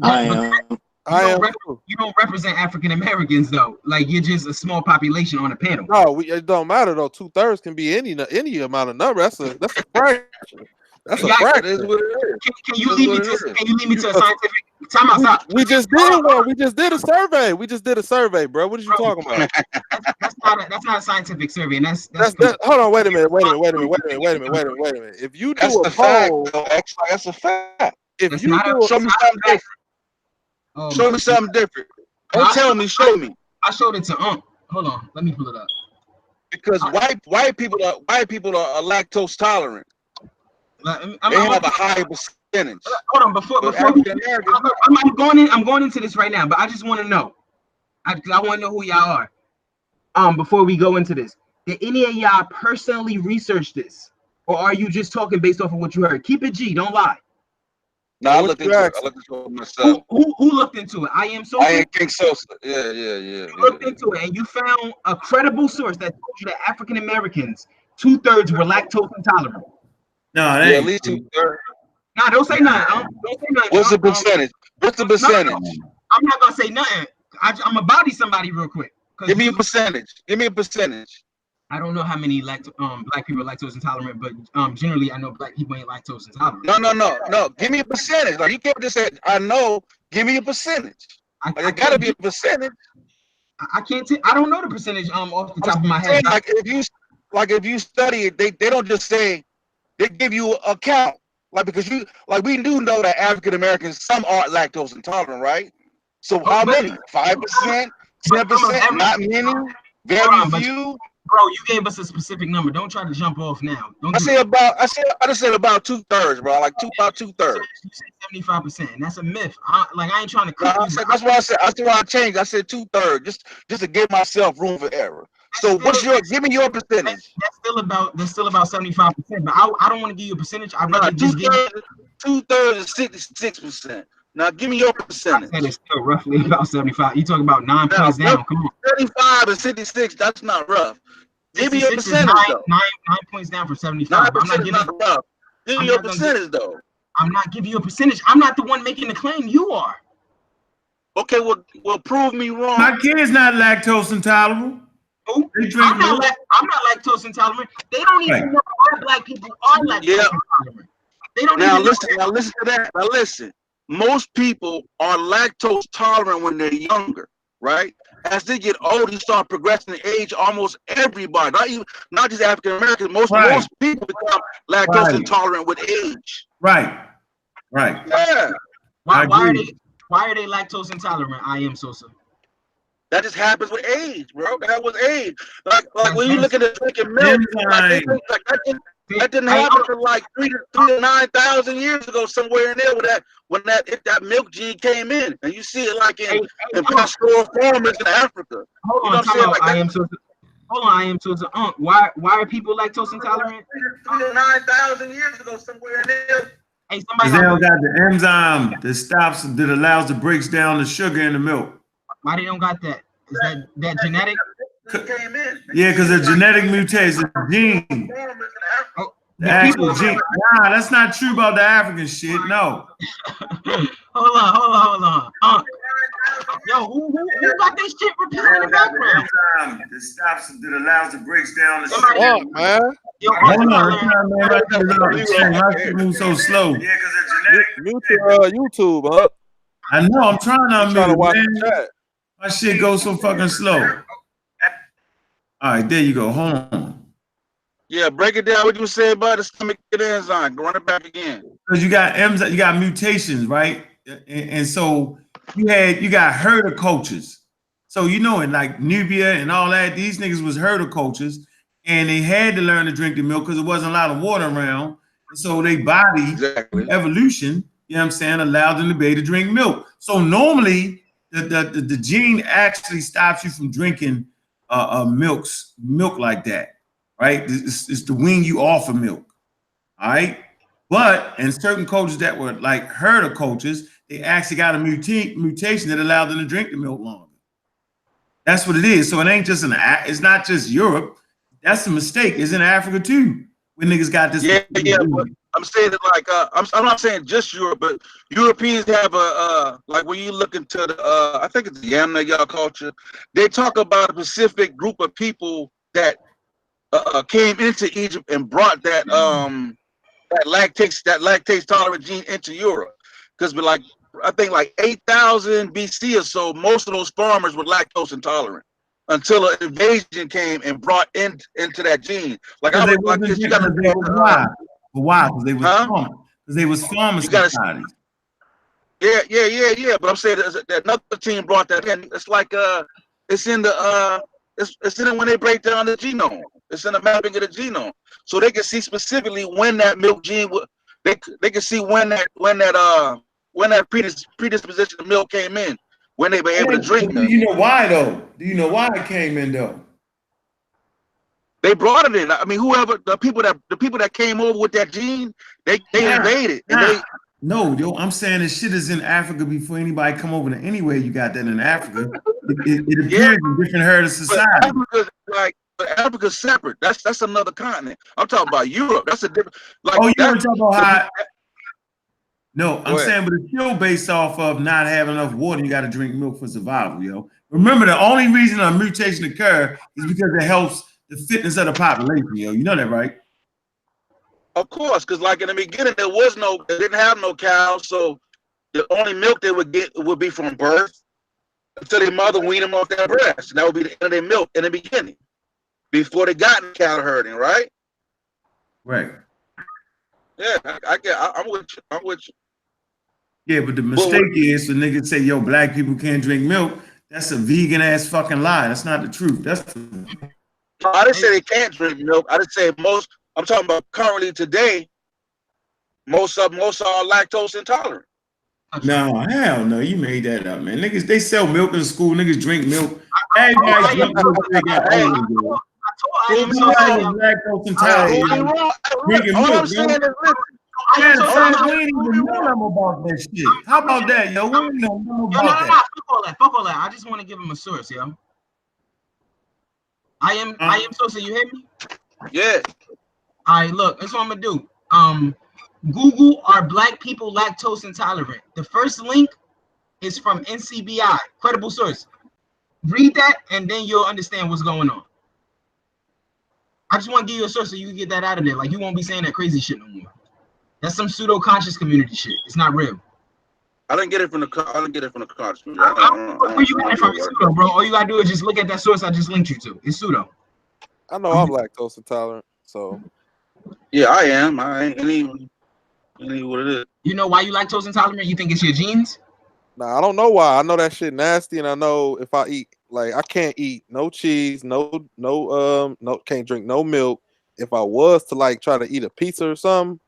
Speaker 2: I am. You don't represent African Americans though. Like you're just a small population on a panel.
Speaker 5: No, it don't matter though. 2/3 can be any amount of number. That's a fraction. That's a fraction.
Speaker 2: Can you lead me to a scientific? Time out.
Speaker 5: We just did one. We just did a survey. Bro. What are you talking about?
Speaker 2: That's not a scientific survey, and that's
Speaker 5: hold on. Wait a minute. If you do a poll,
Speaker 4: that's a fact.
Speaker 5: If you do
Speaker 4: show me something different. Show me something different. Don't tell me. Show me.
Speaker 2: I showed it to Hold on. Let me pull it up.
Speaker 4: Because white people are lactose tolerant. They have a high percentage.
Speaker 2: Hold on, before I'm going into this right now, but I just want to know. I want to know who y'all are. Before we go into this, did any of y'all personally research this, or are you just talking based off of what you heard? Keep it G, don't lie.
Speaker 4: No, I looked into it myself.
Speaker 2: Who looked into it? I am Sosa.
Speaker 4: I am King Sosa. Yeah.
Speaker 2: You looked into it and you found a credible source that told you that African Americans 2/3 were lactose intolerant.
Speaker 1: No,
Speaker 4: at least 2/3.
Speaker 2: Nah, don't say nothing. Don't say nothing.
Speaker 4: What's the percentage? What's the percentage?
Speaker 2: I'm not gonna say nothing. I'm gonna body somebody real quick.
Speaker 4: Give me a percentage.
Speaker 2: I don't know how many black people are lactose intolerant, but generally I know black people ain't lactose intolerant.
Speaker 4: No. Give me a percentage. Like you can't just say I know. Give me a percentage. There gotta be a percentage.
Speaker 2: I can't. I don't know the percentage off the top of my head.
Speaker 4: Like if you study it, they don't just say. They give you a count. Because we do know that African Americans, some are lactose intolerant, right? So how many? 5%, 10%, not many, very few.
Speaker 2: Bro, you gave us a specific number. Don't try to jump off now. I
Speaker 4: just said about 2/3, bro. About 2/3.
Speaker 2: You said 75%. And that's a myth. I ain't trying to cook you.
Speaker 4: That's why I said. That's why I changed. I said 2/3, just to give myself room for error. So give me your percentage?
Speaker 2: That's still about 75%. But I don't want to give you a percentage. I'd rather just give you
Speaker 4: 2/3 is 66%. Now give me your percentage.
Speaker 2: I said it's still roughly about 75. You talking about 9 points down? Come on.
Speaker 4: 35 and 66. That's not rough. Give me your percentage though.
Speaker 2: 9 points down from 75. I'm not giving
Speaker 4: rough. Give me your percentage though.
Speaker 2: I'm not giving you a percentage. I'm not the one making the claim. You are.
Speaker 4: Okay, well, prove me wrong.
Speaker 1: My kid's not lactose intolerant.
Speaker 2: I'm not lactose intolerant. They don't even know all black people are lactose intolerant. They don't
Speaker 4: now listen to that. Now listen. Most people are lactose tolerant when they're younger, right? As they get older, you start progressing in age. Almost everybody, not just African Americans, most people become lactose intolerant with age.
Speaker 1: Right.
Speaker 4: Yeah.
Speaker 2: Why are they lactose intolerant? I am Sosa.
Speaker 4: That just happens with age, bro. That was age. Like when you look at the drinking milk, that didn't happen for like 3,000 to 9,000 years ago, somewhere in there when that milk gene came in, and you see it like in pastoral farmers in Africa.
Speaker 2: Hold on, I am Sosa. Why are people lactose intolerant?
Speaker 4: 3,000 to 9,000 years ago, somewhere in there.
Speaker 2: Hey,
Speaker 1: they don't got the enzyme that allows it breaks down the sugar in the milk.
Speaker 2: Why they don't got that? Is that genetic?
Speaker 1: Yeah, because of genetic mutation, gene. The actual gene. Nah, that's not true about the African shit. No.
Speaker 2: Hold on. Yo, who got this shit repeating in the background?
Speaker 1: That allows it breaks down the
Speaker 5: sugar. Man.
Speaker 1: My shit moves so slow. Yeah, because
Speaker 5: of genetic. YouTube, huh?
Speaker 1: I know. I'm trying to
Speaker 5: watch the chat.
Speaker 1: My shit goes so fucking slow. All right, there you go. Hold on.
Speaker 4: Yeah, break it down. What you say about the stomach enzyme? Run it back again.
Speaker 1: Because you got mutations, right? And so you got herder cultures. So in like Nubia and all that, these niggas was herder cultures, and they had to learn to drink the milk because there wasn't a lot of water around. And so they body evolution, you know what I'm saying, allowed them to be able to drink milk. So normally the gene actually stops you from drinking milk like that, right? It's to wean you off of milk, all right? But in certain cultures that were like herder cultures, they actually got a mutation that allowed them to drink the milk longer. That's what it is. So it ain't just it's not just Europe. That's a mistake. It's in Africa too. When niggas got this.
Speaker 4: Yeah. But I'm saying it like I'm not saying just Europe, but Europeans have a like when you look into the I think it's the Yamna culture. They talk about a specific group of people that came into Egypt and brought that lactase tolerant gene into Europe, because like I think like 8,000 BC or so, most of those farmers were lactose intolerant until an invasion came and brought into that gene. Like I was like this, you got to
Speaker 1: why? Because they was farmers. Because they was farmers societies.
Speaker 4: Yeah. But I'm saying that another team brought that in. It's like it's in the it's in it when they break down the genome. It's in the mapping of the genome, so they can see specifically when that milk gene they can see when that predisposition of milk came in, when they were able to drink milk.
Speaker 1: Do you know why though? Do you know why it came in though?
Speaker 4: They brought it in. I mean, whoever the people that came over with that gene, they invaded.
Speaker 1: No, yo, I'm saying this shit is in Africa before anybody come over to anywhere. You got that in Africa. It appears in different herd of society.
Speaker 4: Africa's separate. That's another continent. I'm talking about Europe. That's a different. Like,
Speaker 1: you were talking about how? No, I'm saying, but it's still based off of not having enough water. You got to drink milk for survival, yo. Remember, the only reason a mutation occurs is because it helps the fitness of the population, yo. You know that, right?
Speaker 4: Of course, because like in the beginning, they didn't have no cows, so the only milk they would get would be from birth until their mother weaned them off their breast. And that would be the end of their milk in the beginning, before they got in cattle herding, right?
Speaker 1: Right.
Speaker 4: Yeah, I'm with you.
Speaker 1: Yeah, but the mistake is the niggas say, yo, black people can't drink milk. That's a vegan ass fucking lie. That's not the truth.
Speaker 4: I didn't say they can't drink milk. I didn't say most. I'm talking about currently today. Most are lactose intolerant.
Speaker 1: No, hell no. You made that up, man. Niggas, they sell milk in school. Niggas drink milk. Everybody drink milk. They got older. Lactose intolerant. Drinking milk, we ain't even know them about that shit. How about that, yo? We ain't know about that.
Speaker 2: Fuck all that. I just want to give him a source, yo. I am source. You hear me?
Speaker 4: Yeah.
Speaker 2: All right, look, that's what I'm gonna do. Google, are black people lactose intolerant? The first link is from NCBI, credible source. Read that, and then you'll understand what's going on. I just want to give you a source so you can get that out of there. Like, you won't be saying that crazy shit no more. That's some pseudo-conscious community shit. It's not real.
Speaker 4: I didn't get it from the conscious community.
Speaker 2: Where you got it from? It's pseudo, bro. All you gotta do is just look at that source I just linked you to. It's pseudo.
Speaker 5: I know I'm lactose intolerant, so.
Speaker 4: Yeah, I am. I ain't even what it is.
Speaker 2: You know why you lactose intolerant? You think it's your genes?
Speaker 5: Nah, I don't know why. I know that shit nasty, and I know if I eat, like, I can't eat no cheese, no, can't drink no milk. If I was to like try to eat a pizza or something,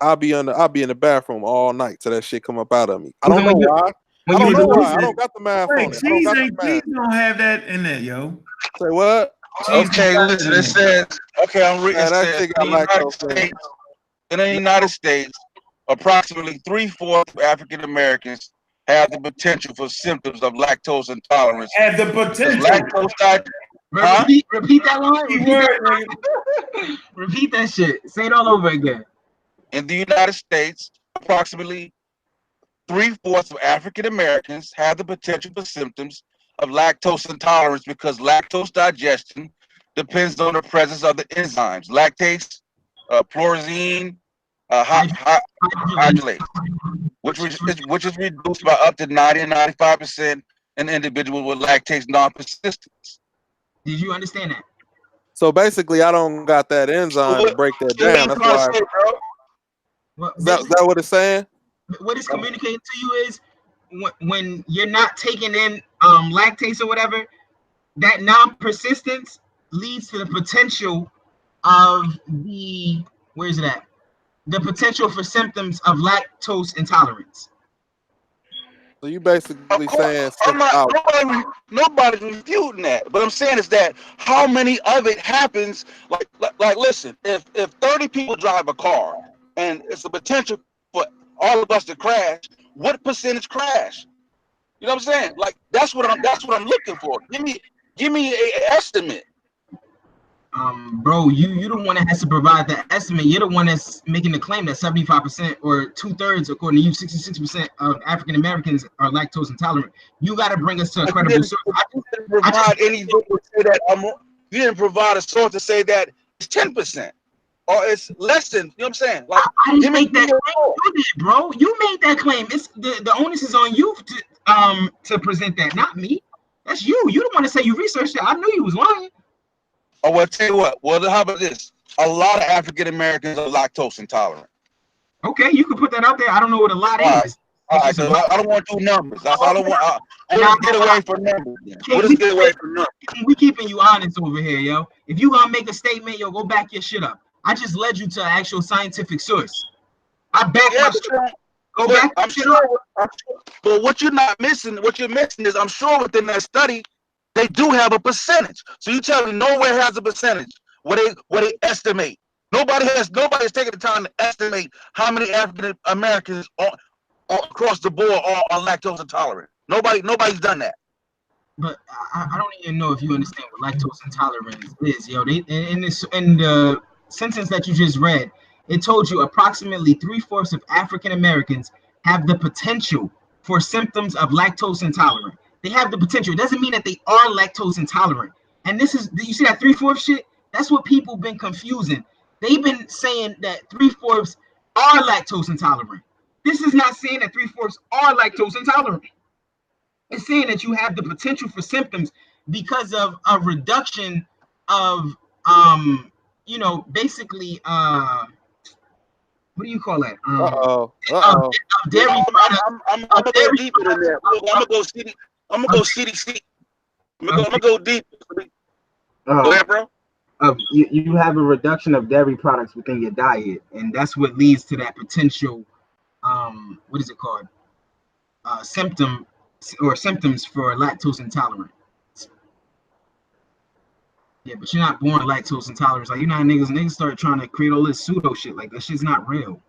Speaker 5: I'll be in the bathroom all night till that shit come up out of me. I don't know why. I don't know why. I don't got the math on it.
Speaker 1: Cheese don't have that in there, yo.
Speaker 5: Say what?
Speaker 4: Okay, listen. It says, okay, I'm reading. In the United States, approximately 3/4 of African Americans have the potential for symptoms of lactose intolerance.
Speaker 1: Have the potential.
Speaker 2: Repeat that line. Repeat that shit. Say it all over again.
Speaker 4: In the United States, approximately 3/4 of African Americans have the potential for symptoms of lactose intolerance because lactose digestion depends on the presence of the enzymes lactase, plorazine, hydrolase, which is reduced by up to 90 and 95% in individuals with lactase non-persistence.
Speaker 2: Did you understand that?
Speaker 5: So basically, I don't got that enzyme to break that down. That's why. Is that what it's saying?
Speaker 2: What it's communicating to you is when you're not taking in lactase or whatever, that non-persistence leads to the potential of the potential for symptoms of lactose intolerance.
Speaker 5: So you basically saying
Speaker 4: nobody's refuting that, but I'm saying is that how many of it happens? Like listen, if 30 people drive a car and it's a potential for all of us to crash, what percentage crash? You know what I'm saying? Like that's what I'm looking for. Give me an estimate.
Speaker 2: Bro, you the one that has to provide the estimate. You're the one that's making the claim that 75% or 2/3, according to you, 66% of African Americans are lactose intolerant. You got to bring us to a credible source.
Speaker 4: You didn't provide anything to say that. You didn't provide a source to say that it's 10% or it's less than. You know what I'm saying? Like,
Speaker 2: I didn't make that claim. You did, bro. You made that claim. It's the onus is on you to present that, not me. That's you. You don't want to say you researched it. I knew you was lying.
Speaker 4: Oh, well, tell you what. Well, how about this? A lot of African Americans are lactose intolerant.
Speaker 2: Okay, you can put that out there. I don't know what a lot is.
Speaker 4: All right, so I don't want to do numbers. I don't want. I want to get away from numbers. We'll just get away from numbers.
Speaker 2: We keeping you honest over here, yo. If you gonna make a statement, yo, go back your shit up. I just led you to an actual scientific source. I back my shit up. Go back.
Speaker 4: I'm sure. But what you're missing is, I'm sure within that study, they do have a percentage. So you tell me nowhere has a percentage where they estimate. Nobody's taking the time to estimate how many African Americans across the board are lactose intolerant. Nobody's done that.
Speaker 2: But I don't even know if you understand what lactose intolerance is, yo. They in the sentence that you just read, it told you approximately 3/4 of African Americans have the potential for symptoms of lactose intolerant. They have the potential. It doesn't mean that they are lactose intolerant. And this is, you see that 3/4 shit? That's what people been confusing. They've been saying that 3/4 are lactose intolerant. This is not saying that 3/4 are lactose intolerant. It's saying that you have the potential for symptoms because of a reduction of basically what do you call that? Of dairy products.
Speaker 4: I'm gonna go deeper than that. I'm gonna go CDC. I'm gonna go deep. Go ahead, bro.
Speaker 2: You have a reduction of dairy products within your diet, and that's what leads to that potential what is it called? Symptoms for lactose intolerant. Yeah, but you're not born lactose intolerant. Like, you're not niggas start trying to create all this pseudo shit. Like, that shit's not real.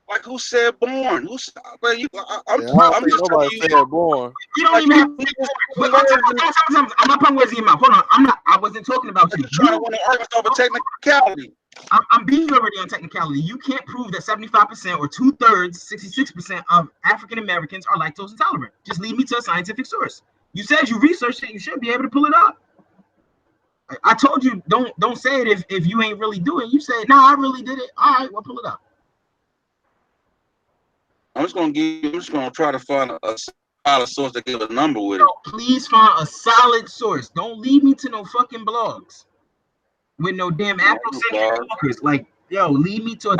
Speaker 4: Like, who said born? I'm just
Speaker 5: nobody
Speaker 4: said
Speaker 5: born.
Speaker 2: You don't even have. I'm not putting words in your mouth. Hold on. I wasn't talking about you.
Speaker 4: Trying to want to argue off a technicality.
Speaker 2: I'm being already on technicality. You can't prove that 75% or 2/3, 66% of African Americans are lactose intolerant. Just lead me to a scientific source. You said you researched it. You should be able to pull it up. I told you don't say it if you ain't really doing it. You say, nah, I really did it. All right, well, pull it up.
Speaker 4: I'm just gonna try to find a solid source that give a number with it.
Speaker 2: Please find a solid source. Don't lead me to no fucking blogs with no damn Afrocentric talkers. Like, yo, lead me to a.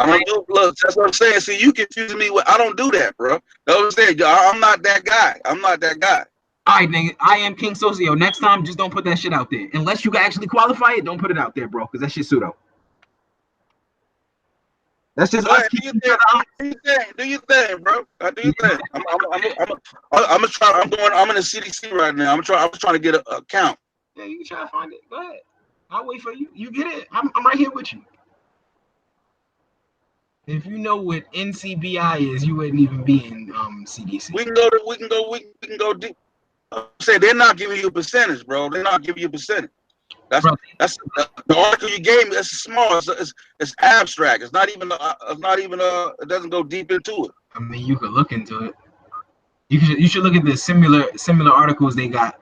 Speaker 4: Look, that's what I'm saying. See, you confusing me with. I don't do that, bro. That's what I'm saying. I'm not that guy.
Speaker 2: All right, nigga. I am King Socio. Next time, just don't put that shit out there. Unless you can actually qualify it, don't put it out there, bro, because that shit's pseudo. That's just us.
Speaker 4: Do you think, bro? Do you think? I'm in the CDC right now. I'm trying to get a count.
Speaker 2: Yeah, you can try to find it. Go ahead. I'll wait for you. You get it. I'm right here with you. If you know what NCBI is, you wouldn't even be in CDC.
Speaker 4: We can go deep. I'm saying they're not giving you a percentage, bro. They're not giving you a percentage. That's the article you gave me. It's small. It's abstract. It's not even. It doesn't go deep into it.
Speaker 2: I mean, you could look into it. You should look at the similar articles they got.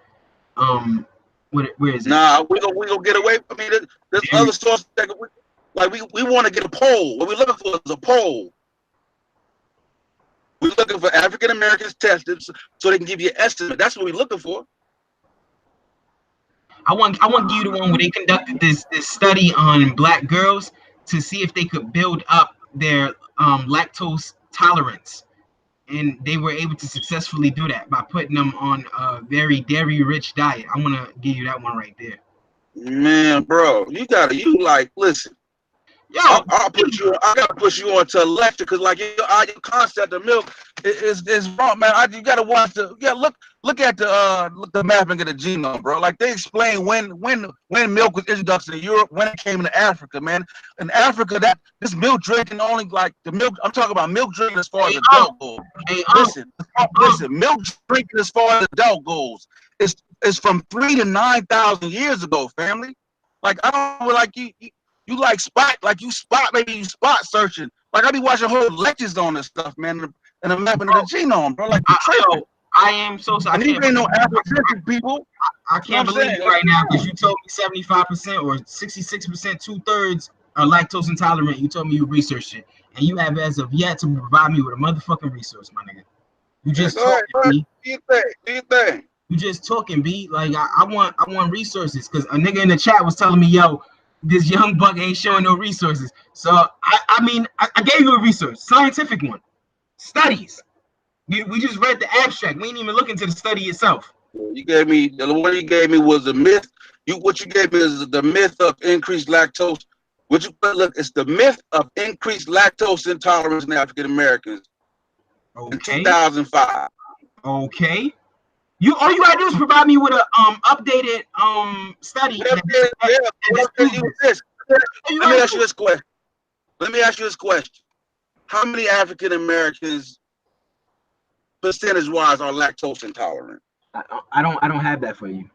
Speaker 2: Where is it?
Speaker 4: Nah, we gonna get away. I mean, there's other sources that we want to get a poll. What we're looking for is a poll. We're looking for African Americans tested so they can give you an estimate. That's what we're looking for.
Speaker 2: I want you the one where they conducted this study on black girls to see if they could build up their lactose tolerance, and they were able to successfully do that by putting them on a very dairy-rich diet. I want to give you that one right there.
Speaker 4: Man, bro, listen. Yo, I gotta push you on to a lecture because like your concept of milk is wrong, man. You gotta watch look at the mapping of the genome, bro. Like they explain when milk was introduced in Europe, when it came into Africa, man. In Africa, this milk drinking only like the milk. I'm talking about milk drinking as far as adult goes. Listen, milk drinking as far as adult goes is from 3,000 to 9,000 years ago, family. Like I don't like you like spot maybe you spot searching. Like I be watching whole lectures on this stuff, man, and I'm mapping of the genome, bro. Like
Speaker 2: I am so sorry.
Speaker 4: And these ain't no Afrocentric people.
Speaker 2: I can't believe you right now because you told me 75% or 66%, 2/3 are lactose intolerant. You told me you researched it, and you have as of yet to provide me with a motherfucking resource, my nigga. You just talking, B.
Speaker 4: Do you think?
Speaker 2: You just talking, B. Like I want resources because a nigga in the chat was telling me, yo, this young buck ain't showing no resources. So I mean I gave you a resource, scientific one, studies. We just read the abstract. We ain't even look into the study itself.
Speaker 4: You gave me the one you gave me was the myth. What you gave me is the myth of increased lactose. Look, it's the myth of increased lactose intolerance in African Americans.
Speaker 2: Okay.
Speaker 4: In 2005.
Speaker 2: Okay. All you gotta do is provide me with a updated study.
Speaker 4: Let me ask you this question. How many African Americans percentage-wise are lactose intolerant?
Speaker 2: I don't have that for you.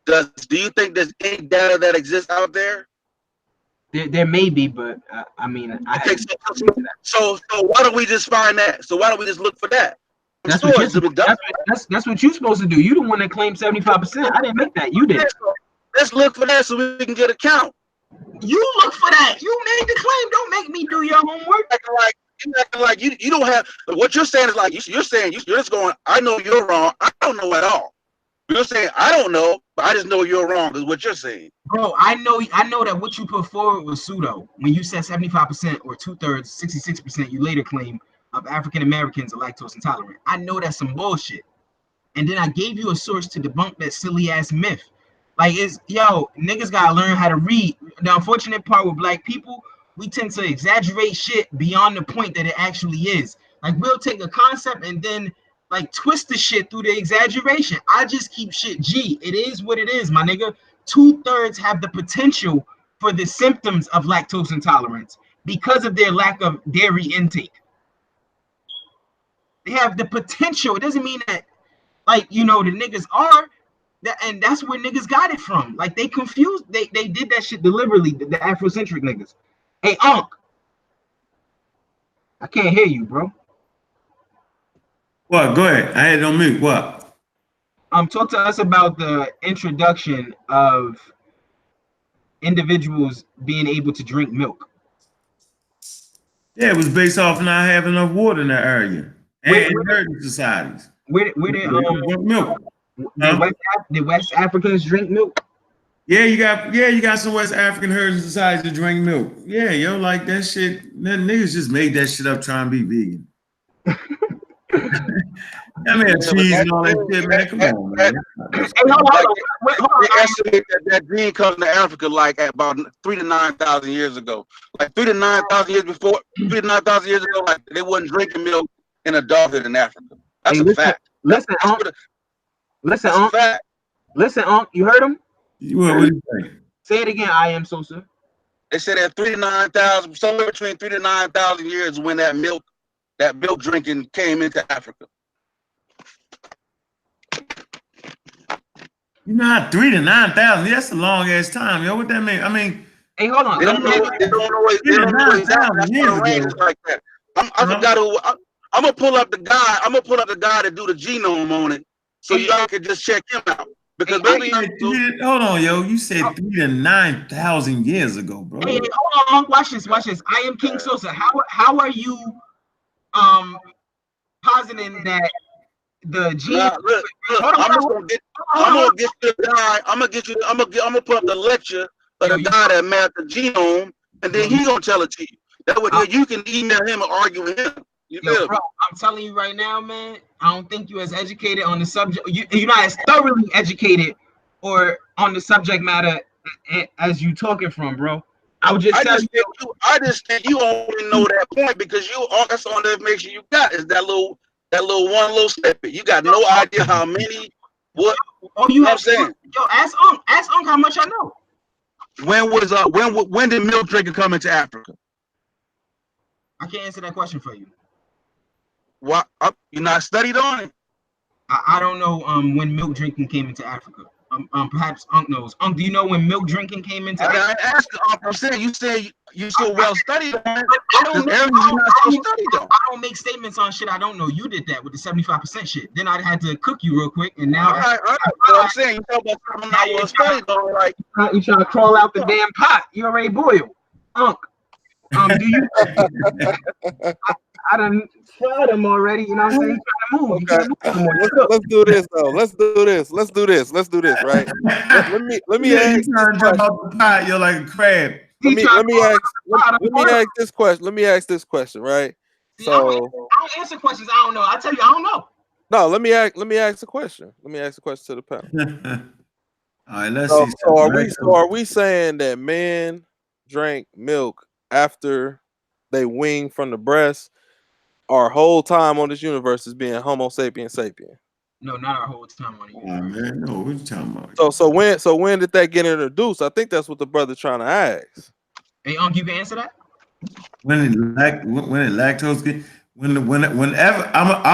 Speaker 4: Do you think there's any data that exists out there?
Speaker 2: There may be, but I mean,
Speaker 4: so why don't we just find that? So why don't we just look for that?
Speaker 2: That's what you're supposed to do. You the one that claimed 75%. I didn't make that. You did.
Speaker 4: Let's look for that so we can get a count.
Speaker 2: You look for that. You made the claim. Don't make me do your homework.
Speaker 4: Like you don't have what you're saying is like you're saying you're just going. I know you're wrong. I don't know at all. You're saying I don't know, but I just know you're wrong. Is what you're saying,
Speaker 2: bro. I know that what you put forward was pseudo. When you said 75% or 2/3, 66%, you later claim of African Americans are lactose intolerant. I know that's some bullshit. And then I gave you a source to debunk that silly ass myth. Like niggas gotta learn how to read. The unfortunate part with black people, we tend to exaggerate shit beyond the point that it actually is. Like we'll take a concept and then like twist the shit through the exaggeration. I just keep shit G. It is what it is, my nigga. 2/3 have the potential for the symptoms of lactose intolerance because of their lack of dairy intake. They have the potential. It doesn't mean that, like, the niggas are that, and that's where niggas got it from. Like they confused. They did that shit deliberately. The Afrocentric niggas. Hey, Unc. I can't hear you, bro.
Speaker 1: What? Go ahead. I had it on mute. What?
Speaker 2: Talk to us about the introduction of individuals being able to drink milk.
Speaker 1: Yeah, it was based off not having enough water in that area and herding societies.
Speaker 2: Where did
Speaker 1: milk?
Speaker 2: Did West Africans drink milk?
Speaker 1: Yeah, you got some West African herding societies to drink milk. Yeah, yo, like that shit. Them niggas just made that shit up trying to be vegan. I mean, cheese and all that shit, man. Come on, man.
Speaker 4: They estimate that gene comes to Africa like at about 3,000 to 9,000 years ago. Like 3,000 to 9,000 years before, 3,000 to 9,000 years ago, like they wasn't drinking milk in adulthood in Africa. That's a fact.
Speaker 2: Listen, Unc, you heard him?
Speaker 1: What do you think?
Speaker 2: Say it again, I am Sosa.
Speaker 4: They said that 3,000 to 9,000, somewhere between 3,000 to 9,000 years when that milk drinking came into Africa.
Speaker 1: You know how 3,000 to 9,000? That's a long ass time, yo. What that mean? I mean,
Speaker 2: hey, hold on.
Speaker 4: They don't know exactly the range is like that. I forgot who. I'm gonna pull up the guy. I'm gonna pull up the guy to do the genome on it, so y'all can just check him out. Because maybe
Speaker 1: hold on, yo. You said 3,000 to 9,000 years ago, bro.
Speaker 2: Hey, hold on. Watch this. I am King Sosa. How are you positing that the gene?
Speaker 4: Look, I'm gonna get you the guy. I'm gonna put up the lecture of the guy that mapped the genome, and then he gonna tell it to you. That way, you can email him or argue with him.
Speaker 2: Bro, I'm telling you right now, man. I don't think you're as educated on the subject. You're not as thoroughly educated or on the subject matter as you talking from, bro. I
Speaker 4: just think you only know that point because that's all the information you got is that little one little snippet. You got no idea how many. What?
Speaker 2: Oh, you have saying? Yo, ask Unc how much I know.
Speaker 4: When did milk drinking come into Africa?
Speaker 2: I can't answer that question for you.
Speaker 4: What? You not studied on it?
Speaker 2: I don't know when milk drinking came into Africa. Perhaps Unc knows. Unc, do you know when milk drinking came into?
Speaker 4: I asked Unc. I'm saying you say you so well studied on it.
Speaker 2: I don't make statements on shit I don't know. You did that with the 75% shit. Then I had to cook you real quick, and now
Speaker 4: I'm saying you talk about something I was studied on. Like
Speaker 2: you trying to crawl out the damn pot? You already boiled, Unc. Do you? I done tried them already. You know what I'm saying? Trying to move.
Speaker 5: Okay. Let's do this though. Let's do this. Right. Let me ask.
Speaker 1: You trying to jump out the pot? You're like a crab.
Speaker 5: Let me ask this question. Let me ask this question. Right.
Speaker 2: See, I don't answer questions I don't know. I tell you I don't know.
Speaker 5: No. Let me ask a question. Let me ask a question to the panel.
Speaker 1: All right. Let's see.
Speaker 5: So are we saying that men drank milk after they weaned from the breast? Our whole time on this universe is being Homo sapiens sapien.
Speaker 2: No, not our whole time on it.
Speaker 1: Oh man, no, what you talking about?
Speaker 5: So when did that get introduced? I think that's what the brother trying to ask.
Speaker 2: Hey, Unc, you can answer that.
Speaker 1: Whenever I'm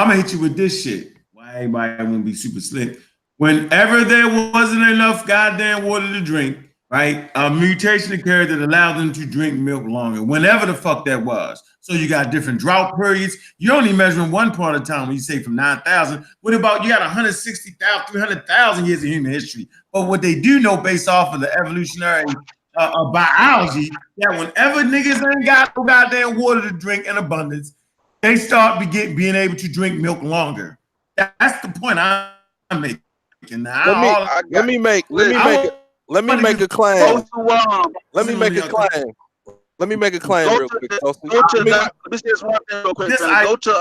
Speaker 1: gonna hit you with this shit. Why everybody won't be super slick? Whenever there wasn't enough goddamn water to drink, right? A mutation occurred that allowed them to drink milk longer. Whenever the fuck that was. So you got different drought periods. You're only measuring one part of time when you say from 9,000. What about you got 160,000, 300,000 years of human history? But what they do know based off of the evolutionary biology, that whenever niggas ain't got no goddamn water to drink in abundance, they start being able to drink milk longer. That's the point I'm making. Now,
Speaker 5: let me make a claim. Let me make a claim real quick.
Speaker 4: Go to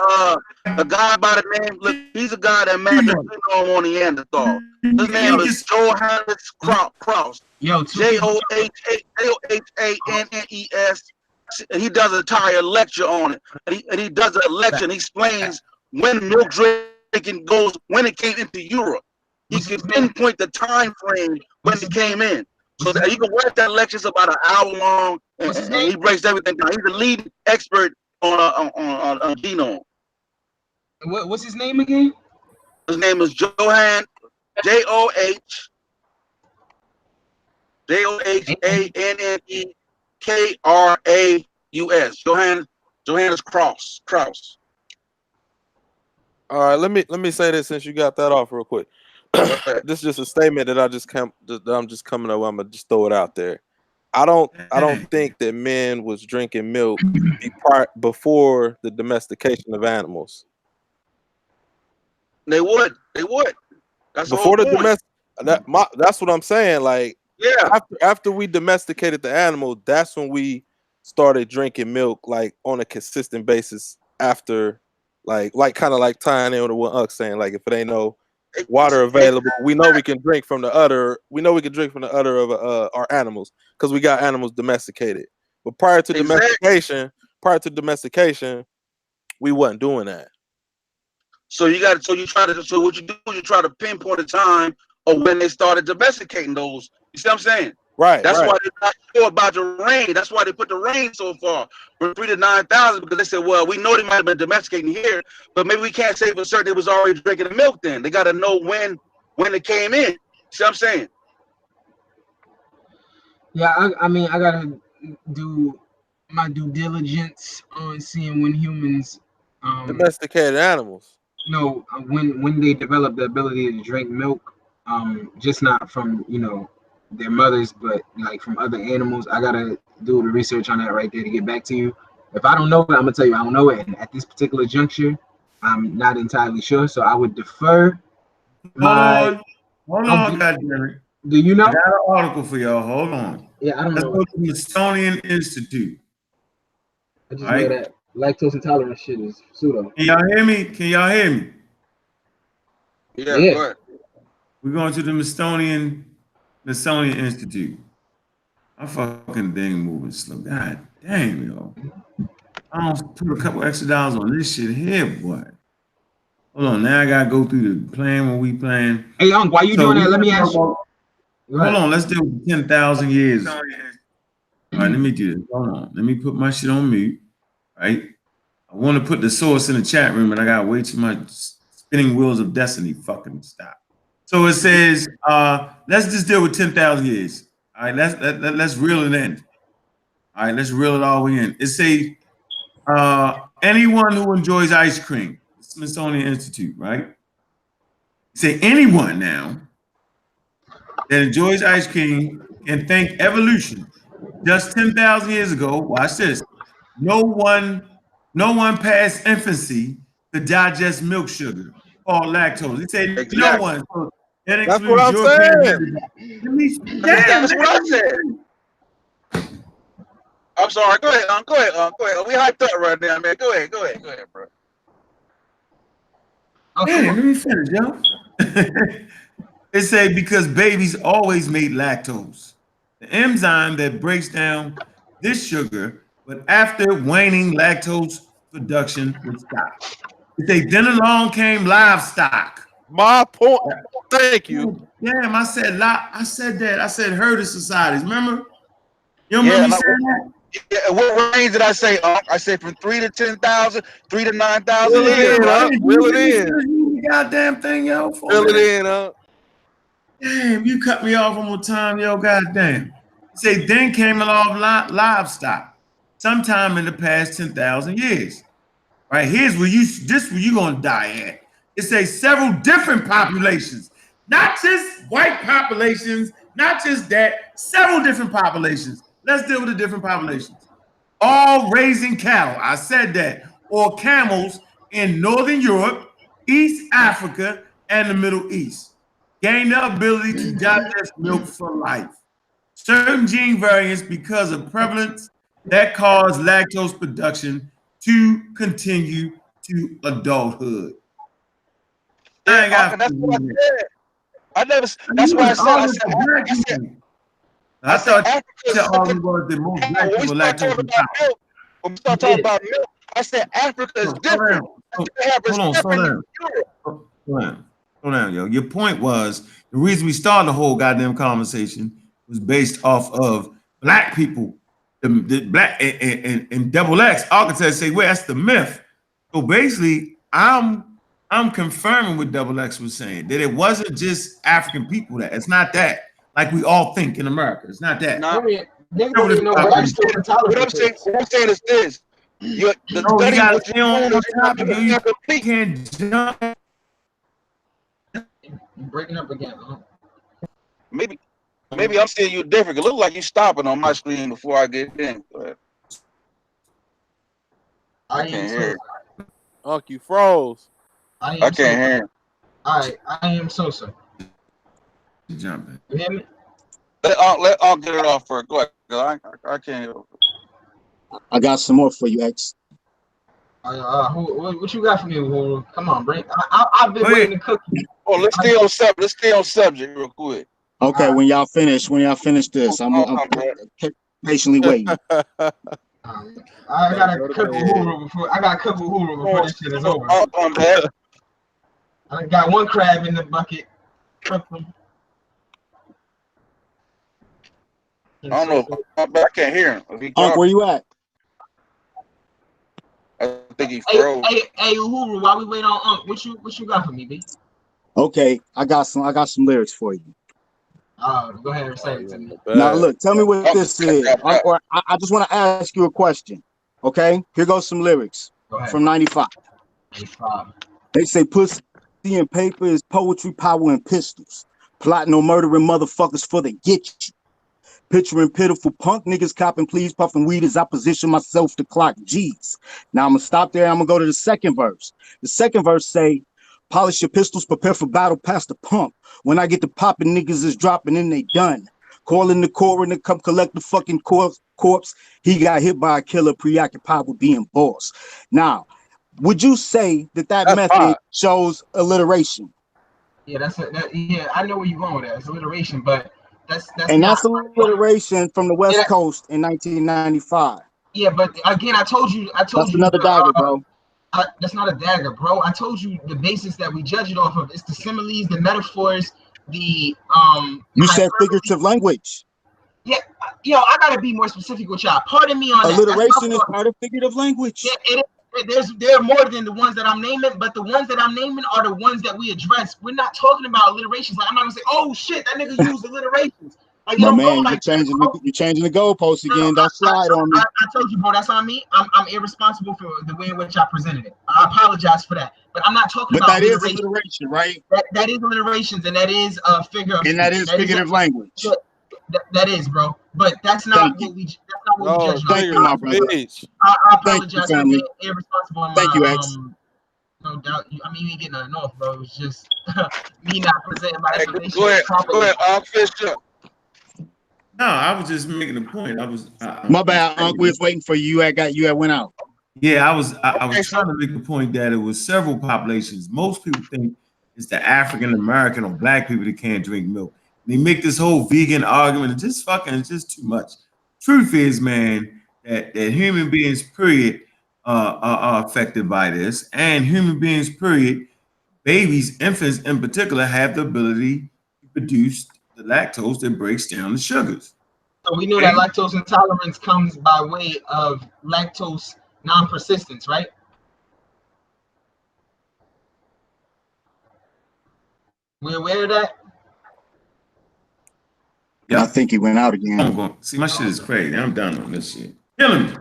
Speaker 4: a guy by the name. Look, he's a guy that mapped the genome on Neanderthal. His name is Johannes Kraus. Johannes. And he does an entire lecture on it. And he does a lecture and he explains when milk drinking goes, when it came into Europe. He can pinpoint the time frame when it came in. So that you can watch that lecture. It's about an hour long, and he breaks everything down. He's the lead expert on genome.
Speaker 2: What's his name again?
Speaker 4: His name is Johannes Kraus. Johannes Kraus.
Speaker 5: All right, let me say this since you got that off real quick. This is just a statement that I'm just coming up. I'm gonna just throw it out there. I don't think that men was drinking milk before the domestication of animals.
Speaker 4: They would. That's
Speaker 5: before the
Speaker 4: domestic.
Speaker 5: That's what I'm saying. Like,
Speaker 4: yeah.
Speaker 5: After we domesticated the animal, that's when we started drinking milk like on a consistent basis. After, like kind of like tying in with what Uck's saying. Like, if it ain't no water available, we know we can drink from the udder. We know we can drink from the udder of our animals because we got animals domesticated. But prior to domestication, we wasn't doing that.
Speaker 4: So what you do is you try to pinpoint a time of when they started domesticating those. You see what I'm saying?
Speaker 5: Right.
Speaker 4: That's why they're not sure about the rain. That's why they put the rain so far from 3 to 9,000, because they said, well, we know they might have been domesticating here, but maybe we can't say for certain it was already drinking the milk then. They got to know when it came in. See what I'm saying?
Speaker 2: Yeah, I mean, I got to do my due diligence on seeing when humans
Speaker 5: domesticated animals.
Speaker 2: No, when they develop the ability to drink milk, just not from their mothers, but like from other animals. I gotta do the research on that right there to get back to you. If I don't know it, I'm gonna tell you I don't know it. And at this particular juncture, I'm not entirely sure. So I would defer.
Speaker 1: Hold on, goddammit.
Speaker 2: Do you know?
Speaker 1: I got an article for y'all. Hold on.
Speaker 2: Yeah, I don't know.
Speaker 1: Let's go to the Smithsonian Institute.
Speaker 2: I just know that lactose intolerant shit is pseudo.
Speaker 1: Can y'all hear me?
Speaker 4: Yeah. Go ahead.
Speaker 1: We're going to the Smithsonian Institute. My fucking thing moving slow. God damn, yo. I don't put a couple extra dollars on this shit here, boy. Hold on, now I gotta go through the plan when we playing.
Speaker 2: Hey, Unc, why you doing that? Let me ask you.
Speaker 1: Hold on, let's deal with 10,000 years. All right, let me do this. Hold on. Let me put my shit on mute. Right? I want to put the source in the chat room, but I got way too much spinning wheels of destiny. Fucking stop. So it says, let's just deal with 10,000 years. All right, let's reel it in. All right, let's reel it all the way in. It say, anyone who enjoys ice cream, Smithsonian Institute, right? Say anyone now that enjoys ice cream can thank evolution. Just 10,000 years ago, watch this. No one past infancy could digest milk sugar called lactose. He said
Speaker 4: Exactly.
Speaker 1: no one. So that
Speaker 5: That's what I'm
Speaker 1: saying.
Speaker 4: That's what I said. I'm sorry. Go ahead. Go ahead. We hyped up right now, man. Go ahead, bro.
Speaker 1: Okay, let me finish, yo. It say because babies always made lactose, the enzyme that breaks down this sugar, but after waning lactose production would stop. It say then along came livestock.
Speaker 5: My point. Thank you.
Speaker 1: Damn, I said that. I said herd of societies. Remember? You remember me saying that?
Speaker 4: Yeah, what range did I say? I said from 3 to 10,000, 3 to 9,000.
Speaker 5: Reel it in.
Speaker 1: Goddamn thing, yo.
Speaker 5: Reel it in,
Speaker 1: Damn, you cut me off one more time, yo. Goddamn. Say then came along livestock, sometime in the past 10,000 years. Right here's where you gonna die at. It says several different populations, not just white populations, not just that, several different populations. Let's deal with the different populations. All raising cattle, I said that, or camels in Northern Europe, East Africa, and the Middle East. Gain the ability to digest milk for life. Certain gene variants because of prevalence that cause lactose production to continue to adulthood.
Speaker 4: Yeah, that's what I said. I never. That's why I said.
Speaker 1: I thought Africa was the most black people lactose.
Speaker 4: When we start talking about milk, I said Africa is different.
Speaker 1: Hold on, yo. Your point was the reason we started the whole goddamn conversation was based off of black people, the black and double X. Architects say, well, that's the myth. So basically, I'm confirming what double X was saying, that it wasn't just African people. That it's not that like we all think in America. It's not that.
Speaker 4: What I'm saying is this. You
Speaker 1: can't jump.
Speaker 2: Breaking up again.
Speaker 4: Maybe I'm seeing you different. It looks like you're stopping on my screen before I get in. I can't hear.
Speaker 5: You froze.
Speaker 4: I can't hear.
Speaker 2: All right, I am Sosa.
Speaker 1: Jumping.
Speaker 2: You hear me?
Speaker 4: Let get it off first. Go ahead. I can't hear.
Speaker 3: I got some more for you, X.
Speaker 2: What you got for me, Uhuru? Come on, bring. I've been waiting to cook you.
Speaker 4: Oh, let's stay on subject real quick.
Speaker 3: Okay, when y'all finish this, I'm patiently waiting.
Speaker 2: I gotta cook Uhuru before this shit is over.
Speaker 4: I'm back.
Speaker 2: I got one crab in the bucket.
Speaker 4: I don't know. I can't hear him.
Speaker 3: Unc, where you at?
Speaker 4: I think he froze.
Speaker 2: Hey, Uhuru, while we wait on Unc, what you got for me, B?
Speaker 3: Okay, I got some lyrics for you.
Speaker 2: Go ahead and say it to me.
Speaker 3: Now look, tell me what this is. I just want to ask you a question. Okay, here goes some lyrics from 95.
Speaker 2: 95.
Speaker 3: They say pussy and paper is poetry, power, and pistols. Plotting on murdering motherfuckers for they get you. Picturing pitiful punk niggas copping please, puffing weed as I position myself to clock G's. Now I'm gonna stop there. I'm gonna go to the second verse. The second verse say, polish your pistols, prepare for battle past the pump. When I get to popping, niggas is dropping and they done. Calling the coroner, come collect the fucking corpse. He got hit by a killer preoccupied with being boss. Now, would you say that method shows alliteration?
Speaker 2: Yeah, yeah, I know where you're going with that. It's alliteration, but that's
Speaker 3: alliteration from the West Coast in 1995.
Speaker 2: Yeah, but again, I told you that's
Speaker 3: another dagger, bro.
Speaker 2: That's not a dagger, bro. I told you the basis that we judge it off of. It's the similes, the metaphors, the
Speaker 3: You said figurative language.
Speaker 2: Yeah, I gotta be more specific with y'all. Pardon me on
Speaker 3: alliteration is part of figurative language.
Speaker 2: Yeah, there are more than the ones that I'm naming, but the ones that I'm naming are the ones that we address. We're not talking about alliterations. Like I'm not gonna say, oh shit, that nigga used alliterations. Like,
Speaker 3: my man, you're changing the goalposts again. Don't slide on me.
Speaker 2: I told you, bro. That's on me. I'm irresponsible for the way in which I presented it. I apologize for that. But I'm not talking about.
Speaker 3: But that is alliteration, right?
Speaker 2: That is alliterations, and that is a figure of.
Speaker 3: And that is figurative language.
Speaker 2: That is, bro. But that's not what we. That's not what we judge.
Speaker 3: Thank you, my brother.
Speaker 2: I apologize for being irresponsible.
Speaker 3: Thank you, X.
Speaker 2: No doubt. I mean, you ain't getting nothing off, bro. It was just me not presenting my information.
Speaker 4: Go ahead. Fisher.
Speaker 1: No, I was just making a point.
Speaker 3: My bad, Uncle. We was waiting for you. You had went out.
Speaker 1: Yeah, I was trying to make the point that it was several populations. Most people think it's the African American or black people that can't drink milk. And they make this whole vegan argument. It's just too much. Truth is, man, that human beings, period, are affected by this. And human beings, period, babies, infants in particular, have the ability to produce the lactose that breaks down the sugars.
Speaker 2: So we know that lactose intolerance comes by way of lactose non-persistence, right? We aware of that?
Speaker 3: Yeah, I think he went out again.
Speaker 1: I'm going. See, my shit is crazy. I'm done on this shit. Killing me.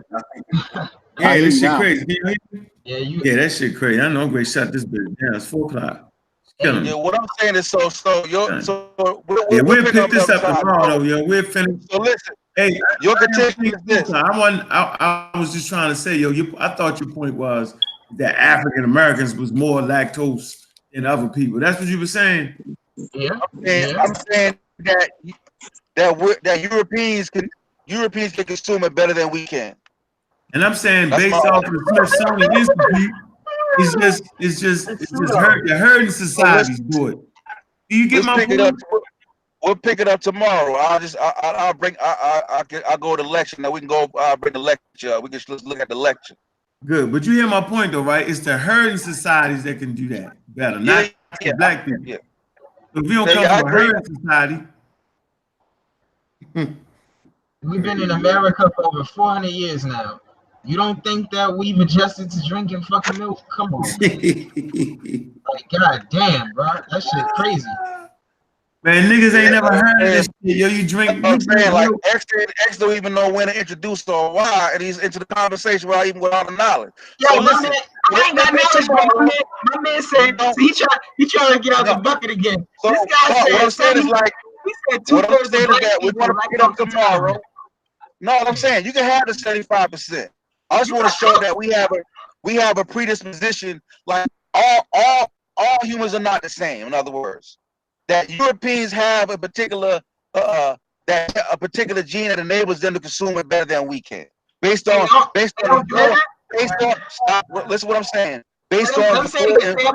Speaker 1: Yeah, this shit crazy. Yeah, that shit crazy. I know I'm going to shut this bitch down. It's 4 o'clock.
Speaker 4: Yeah, what I'm saying is we'll
Speaker 1: pick this up tomorrow, yo. We're finished.
Speaker 4: So listen,
Speaker 1: hey,
Speaker 4: your contention is this.
Speaker 1: I was just trying to say, yo, I thought your point was that African Americans was more lactose than other people. That's what you were saying.
Speaker 2: Yeah.
Speaker 4: I'm saying that Europeans can consume it better than we can.
Speaker 1: And I'm saying based off of the Smithsonian Institute. It's just the herding societies do it. Do you get my point?
Speaker 4: We'll pick it up tomorrow. I'll go to the lecture. Now we can go. I'll bring the lecture. We can just look at the lecture.
Speaker 1: Good, but you hear my point though, right? It's the herding societies that can do that better, not black people. Yeah. So if you don't come from a herding society,
Speaker 2: we've been in America for over 400 years now. You don't think that we've adjusted to drinking fucking milk? Come on. Like, god damn, bro. That shit crazy.
Speaker 1: Man, niggas ain't never heard of this shit. Yo, you drink milk.
Speaker 4: Like X don't even know when to introduce or why, and he's into the conversation without the knowledge.
Speaker 2: Yo, so listen, I ain't got knowledge, bro. My man said he trying to get out the bucket again.
Speaker 4: So,
Speaker 2: this guy said,
Speaker 4: what I'm saying is like, what I'm saying is that we're going to pick it up tomorrow. No, what I'm saying, you can have the 75%. I just want to show that we have a predisposition. Like all humans are not the same. In other words, that Europeans have a particular gene that enables them to consume it better than we can. Based on listen what I'm saying. Based on
Speaker 2: say that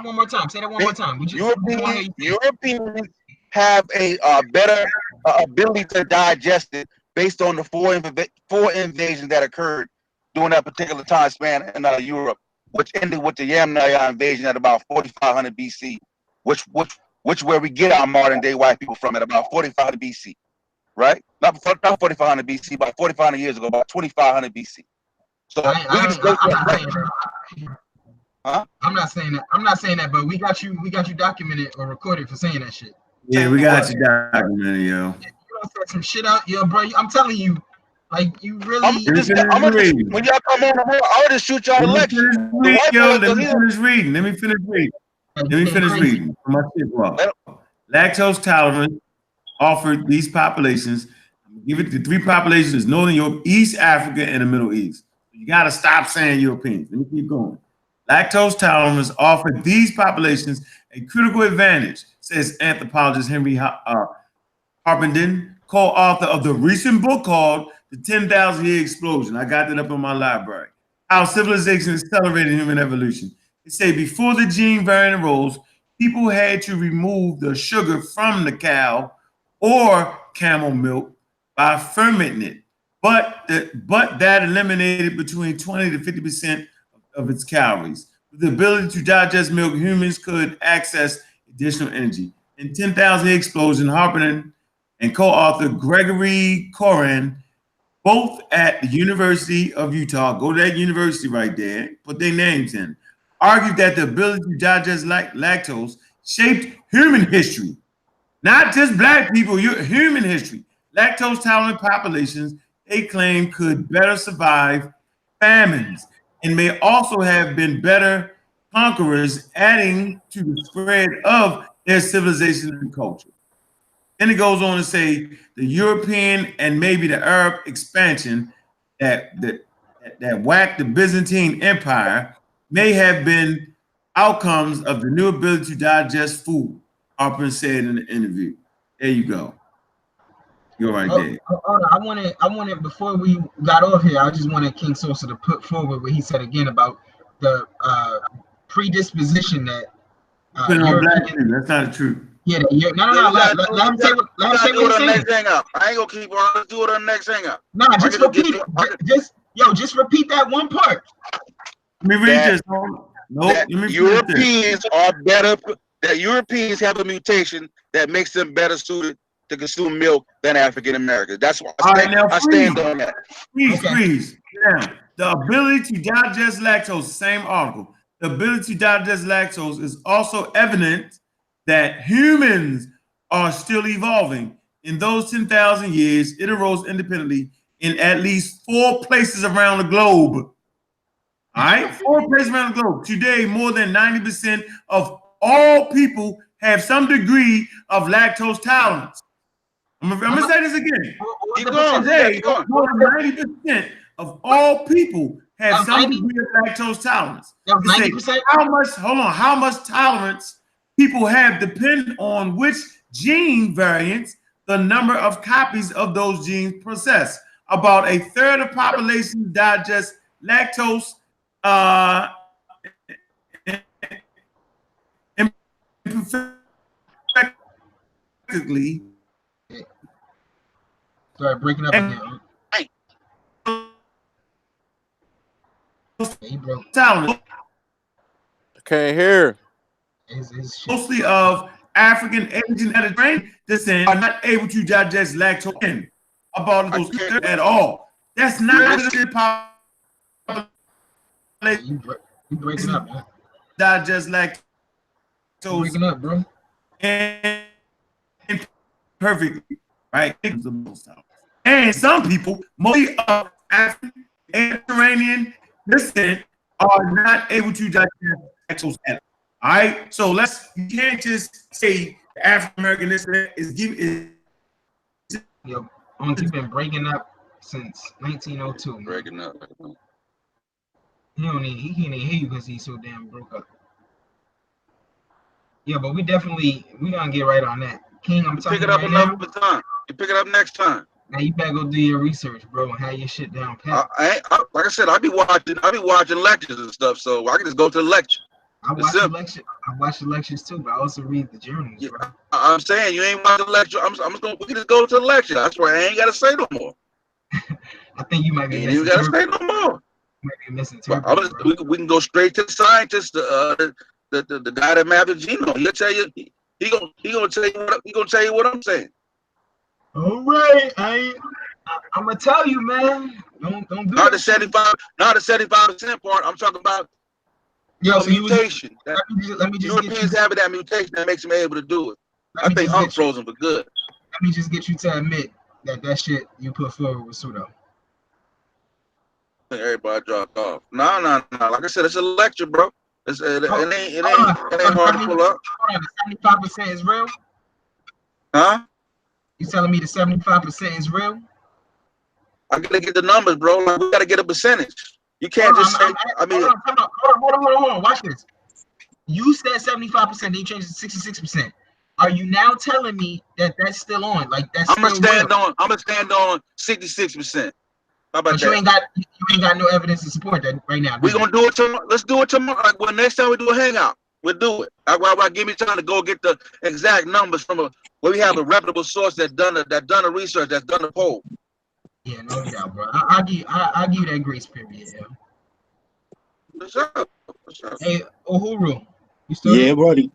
Speaker 2: one more time. Say that one more time.
Speaker 4: Europeans have a better ability to digest it based on the four invasions that occurred during that particular time span in Europe, which ended with the Yamnaya invasion at about 4500 BC, which where we get our modern day white people from at about 4500 BC, right? Not 4500 BC, about 4500 years ago, about 2500 BC. So we can just go to that.
Speaker 2: Huh? I'm not saying that, but we got you documented or recorded for saying that shit.
Speaker 1: Yeah, we got you documented, yo.
Speaker 2: You don't set some shit out, yo, bro. I'm telling you. Like you really,
Speaker 4: when y'all come on, I'll just shoot y'all a lecture.
Speaker 1: Let me finish reading. Let me finish reading. My shit wrong. Lactose tolerance offered these populations. Give it to 3 populations: Northern Europe, East Africa, and the Middle East. You got to stop saying Europeans. Let me keep going. Lactose tolerance offered these populations a critical advantage, says anthropologist Henry Harpenden, co-author of the recent book called The 10,000 Year Explosion. I got that up in my library. How civilization accelerated human evolution. They say before the gene variant arose, people had to remove the sugar from the cow or camel milk by fermenting it. But that eliminated between 20 to 50% of its calories. With the ability to digest milk, humans could access additional energy. In 10,000 Year Explosion, Harpenden and co-author Gregory Coran both at the University of Utah, go to that university right there, put their names in, argued that the ability to digest lactose shaped human history. Not just black people, human history. Lactose tolerant populations, they claim, could better survive famines and may also have been better conquerors, adding to the spread of their civilization and culture. Then it goes on to say the European and maybe the Arab expansion that whacked the Byzantine Empire may have been outcomes of the new ability to digest food, Harper said in the interview. There you go. You're right there.
Speaker 2: I wanted before we got off here, I just wanted King Sosa to put forward what he said again about the predisposition that
Speaker 1: that's not true.
Speaker 2: Yeah, no. Let him say what he's saying.
Speaker 4: I ain't gonna keep on. Let's do it on the next hangout.
Speaker 2: Nah, just repeat it. Just repeat that one part.
Speaker 1: Let me read this.
Speaker 4: Europeans are better. That Europeans have a mutation that makes them better suited to consume milk than African Americans. That's why I stand on that.
Speaker 1: Please. Now, the ability to digest lactose, same article. The ability to digest lactose is also evident that humans are still evolving. In those 10,000 years, it arose independently in at least 4 places around the globe. All right? 4 places around the globe. Today, more than 90% of all people have some degree of lactose tolerance. I'm gonna say this again. Today, more than 90% of all people have some degree of lactose tolerance.
Speaker 2: 90%?
Speaker 1: How much tolerance people have depend on which gene variants the number of copies of those genes possess. About a third of population digest lactose imperfectly.
Speaker 2: Sorry, breaking up again.
Speaker 1: Tolerance.
Speaker 5: I can't hear.
Speaker 1: Mostly of African, Asian, and Mediterranean descent are not able to digest lactose about those at all. That's not the population.
Speaker 2: You breaking up, man.
Speaker 1: Digest lactose.
Speaker 2: You breaking up, bro.
Speaker 1: And perfectly, right? And some people, mostly of African and Mediterranean descent, are not able to digest lactose at all. All right, so you can't just say African American is giving.
Speaker 2: Yo, you've been breaking up since 1902. Man.
Speaker 4: Breaking up.
Speaker 2: He can't even hear you because he's so damn broke up. Yeah, but we gonna get right on that. King, I'm telling you right now.
Speaker 4: Time. You pick it up next time.
Speaker 2: Now you better go do your research, bro, and have your shit down pat.
Speaker 4: Like I said, I be watching lectures and stuff, so I can just go to the lecture.
Speaker 2: I watch the lectures too, but I also read the journals. Yeah, bro.
Speaker 4: I'm saying you ain't watch the lecture. We can just go to the lecture. That's why I ain't gotta say no more.
Speaker 2: I think you might be.
Speaker 4: You gotta say no more.
Speaker 2: You might be misinterpreting.
Speaker 4: We can go straight to the scientist, the guy that mapped the genome. He'll tell you. He gonna tell you what I'm saying.
Speaker 2: All right, I'm gonna tell you, man. Don't do
Speaker 4: not the 75, not the 75% part. I'm talking about mutation.
Speaker 2: Let me just
Speaker 4: Europeans have that mutation that makes them able to do it. I think I'm frozen for good.
Speaker 2: Let me just get you to admit that shit you put forward was pseudo.
Speaker 4: Everybody dropped off. No. Like I said, it's a lecture, bro. It ain't hard to pull up.
Speaker 2: 75% is real.
Speaker 4: Huh?
Speaker 2: You telling me the 75% is real?
Speaker 4: I gotta get the numbers, bro. Like, we gotta get a percentage. You can't just say.
Speaker 2: Hold on. Watch this. You said 75%, then you changed it to 66%. Are you now telling me that that's still on? Like that's
Speaker 4: I'm gonna stand on 66%. How about
Speaker 2: but
Speaker 4: that?
Speaker 2: You ain't got no evidence to support that right now.
Speaker 4: We're gonna do it tomorrow. Let's do it tomorrow. Like, next time we do a hangout, we'll do it. Give me time to go get the exact numbers from where we have a reputable source that done the research, that's done the poll.
Speaker 2: Yeah, no doubt, bro. I'll give you that grace period. Yeah.
Speaker 4: For sure.
Speaker 2: Hey, Uhuru, you still
Speaker 3: there? Buddy.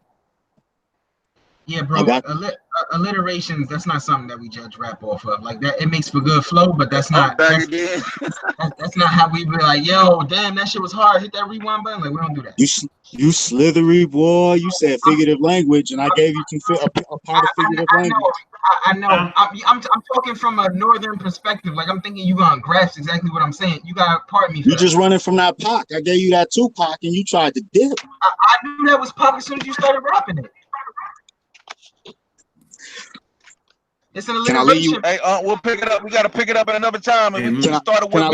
Speaker 2: Yeah, bro. Alliterations, that's not something that we judge rap off of. Like that, it makes for good flow, but that's not that's not how we be like, yo, damn, that shit was hard. Hit that rewind button. Like, we don't do that.
Speaker 3: You slithery boy. You said figurative language, and I gave you a part of figurative language.
Speaker 2: I know. I'm talking from a northern perspective. Like, I'm thinking you gonna grasp exactly what I'm saying. You gotta pardon me for
Speaker 3: you just running from that Pac. I gave you that Tupac, and you tried to dip.
Speaker 2: I knew that was Pac as soon as you started rapping it. It's an alliteration.
Speaker 4: Hey, we'll pick it up. We got to pick it up at another time. And we started with
Speaker 1: I'm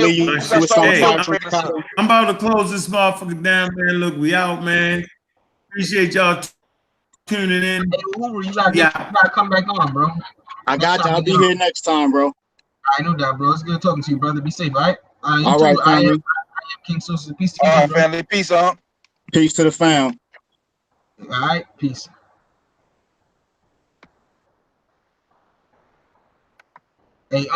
Speaker 1: about to close this motherfucker down, man. Look, we out, man. Appreciate y'all tuning in.
Speaker 2: Hey, Uhuru, you gotta come back on, bro.
Speaker 3: I got you. I'll be here next time, bro.
Speaker 2: I know that, bro. It's good talking to you, brother. Be safe, all right?
Speaker 3: All right, family.
Speaker 2: I am King Sosa. Peace to you,
Speaker 4: all right, family. Peace,
Speaker 3: Peace to the fam.
Speaker 2: All right, peace. Hey,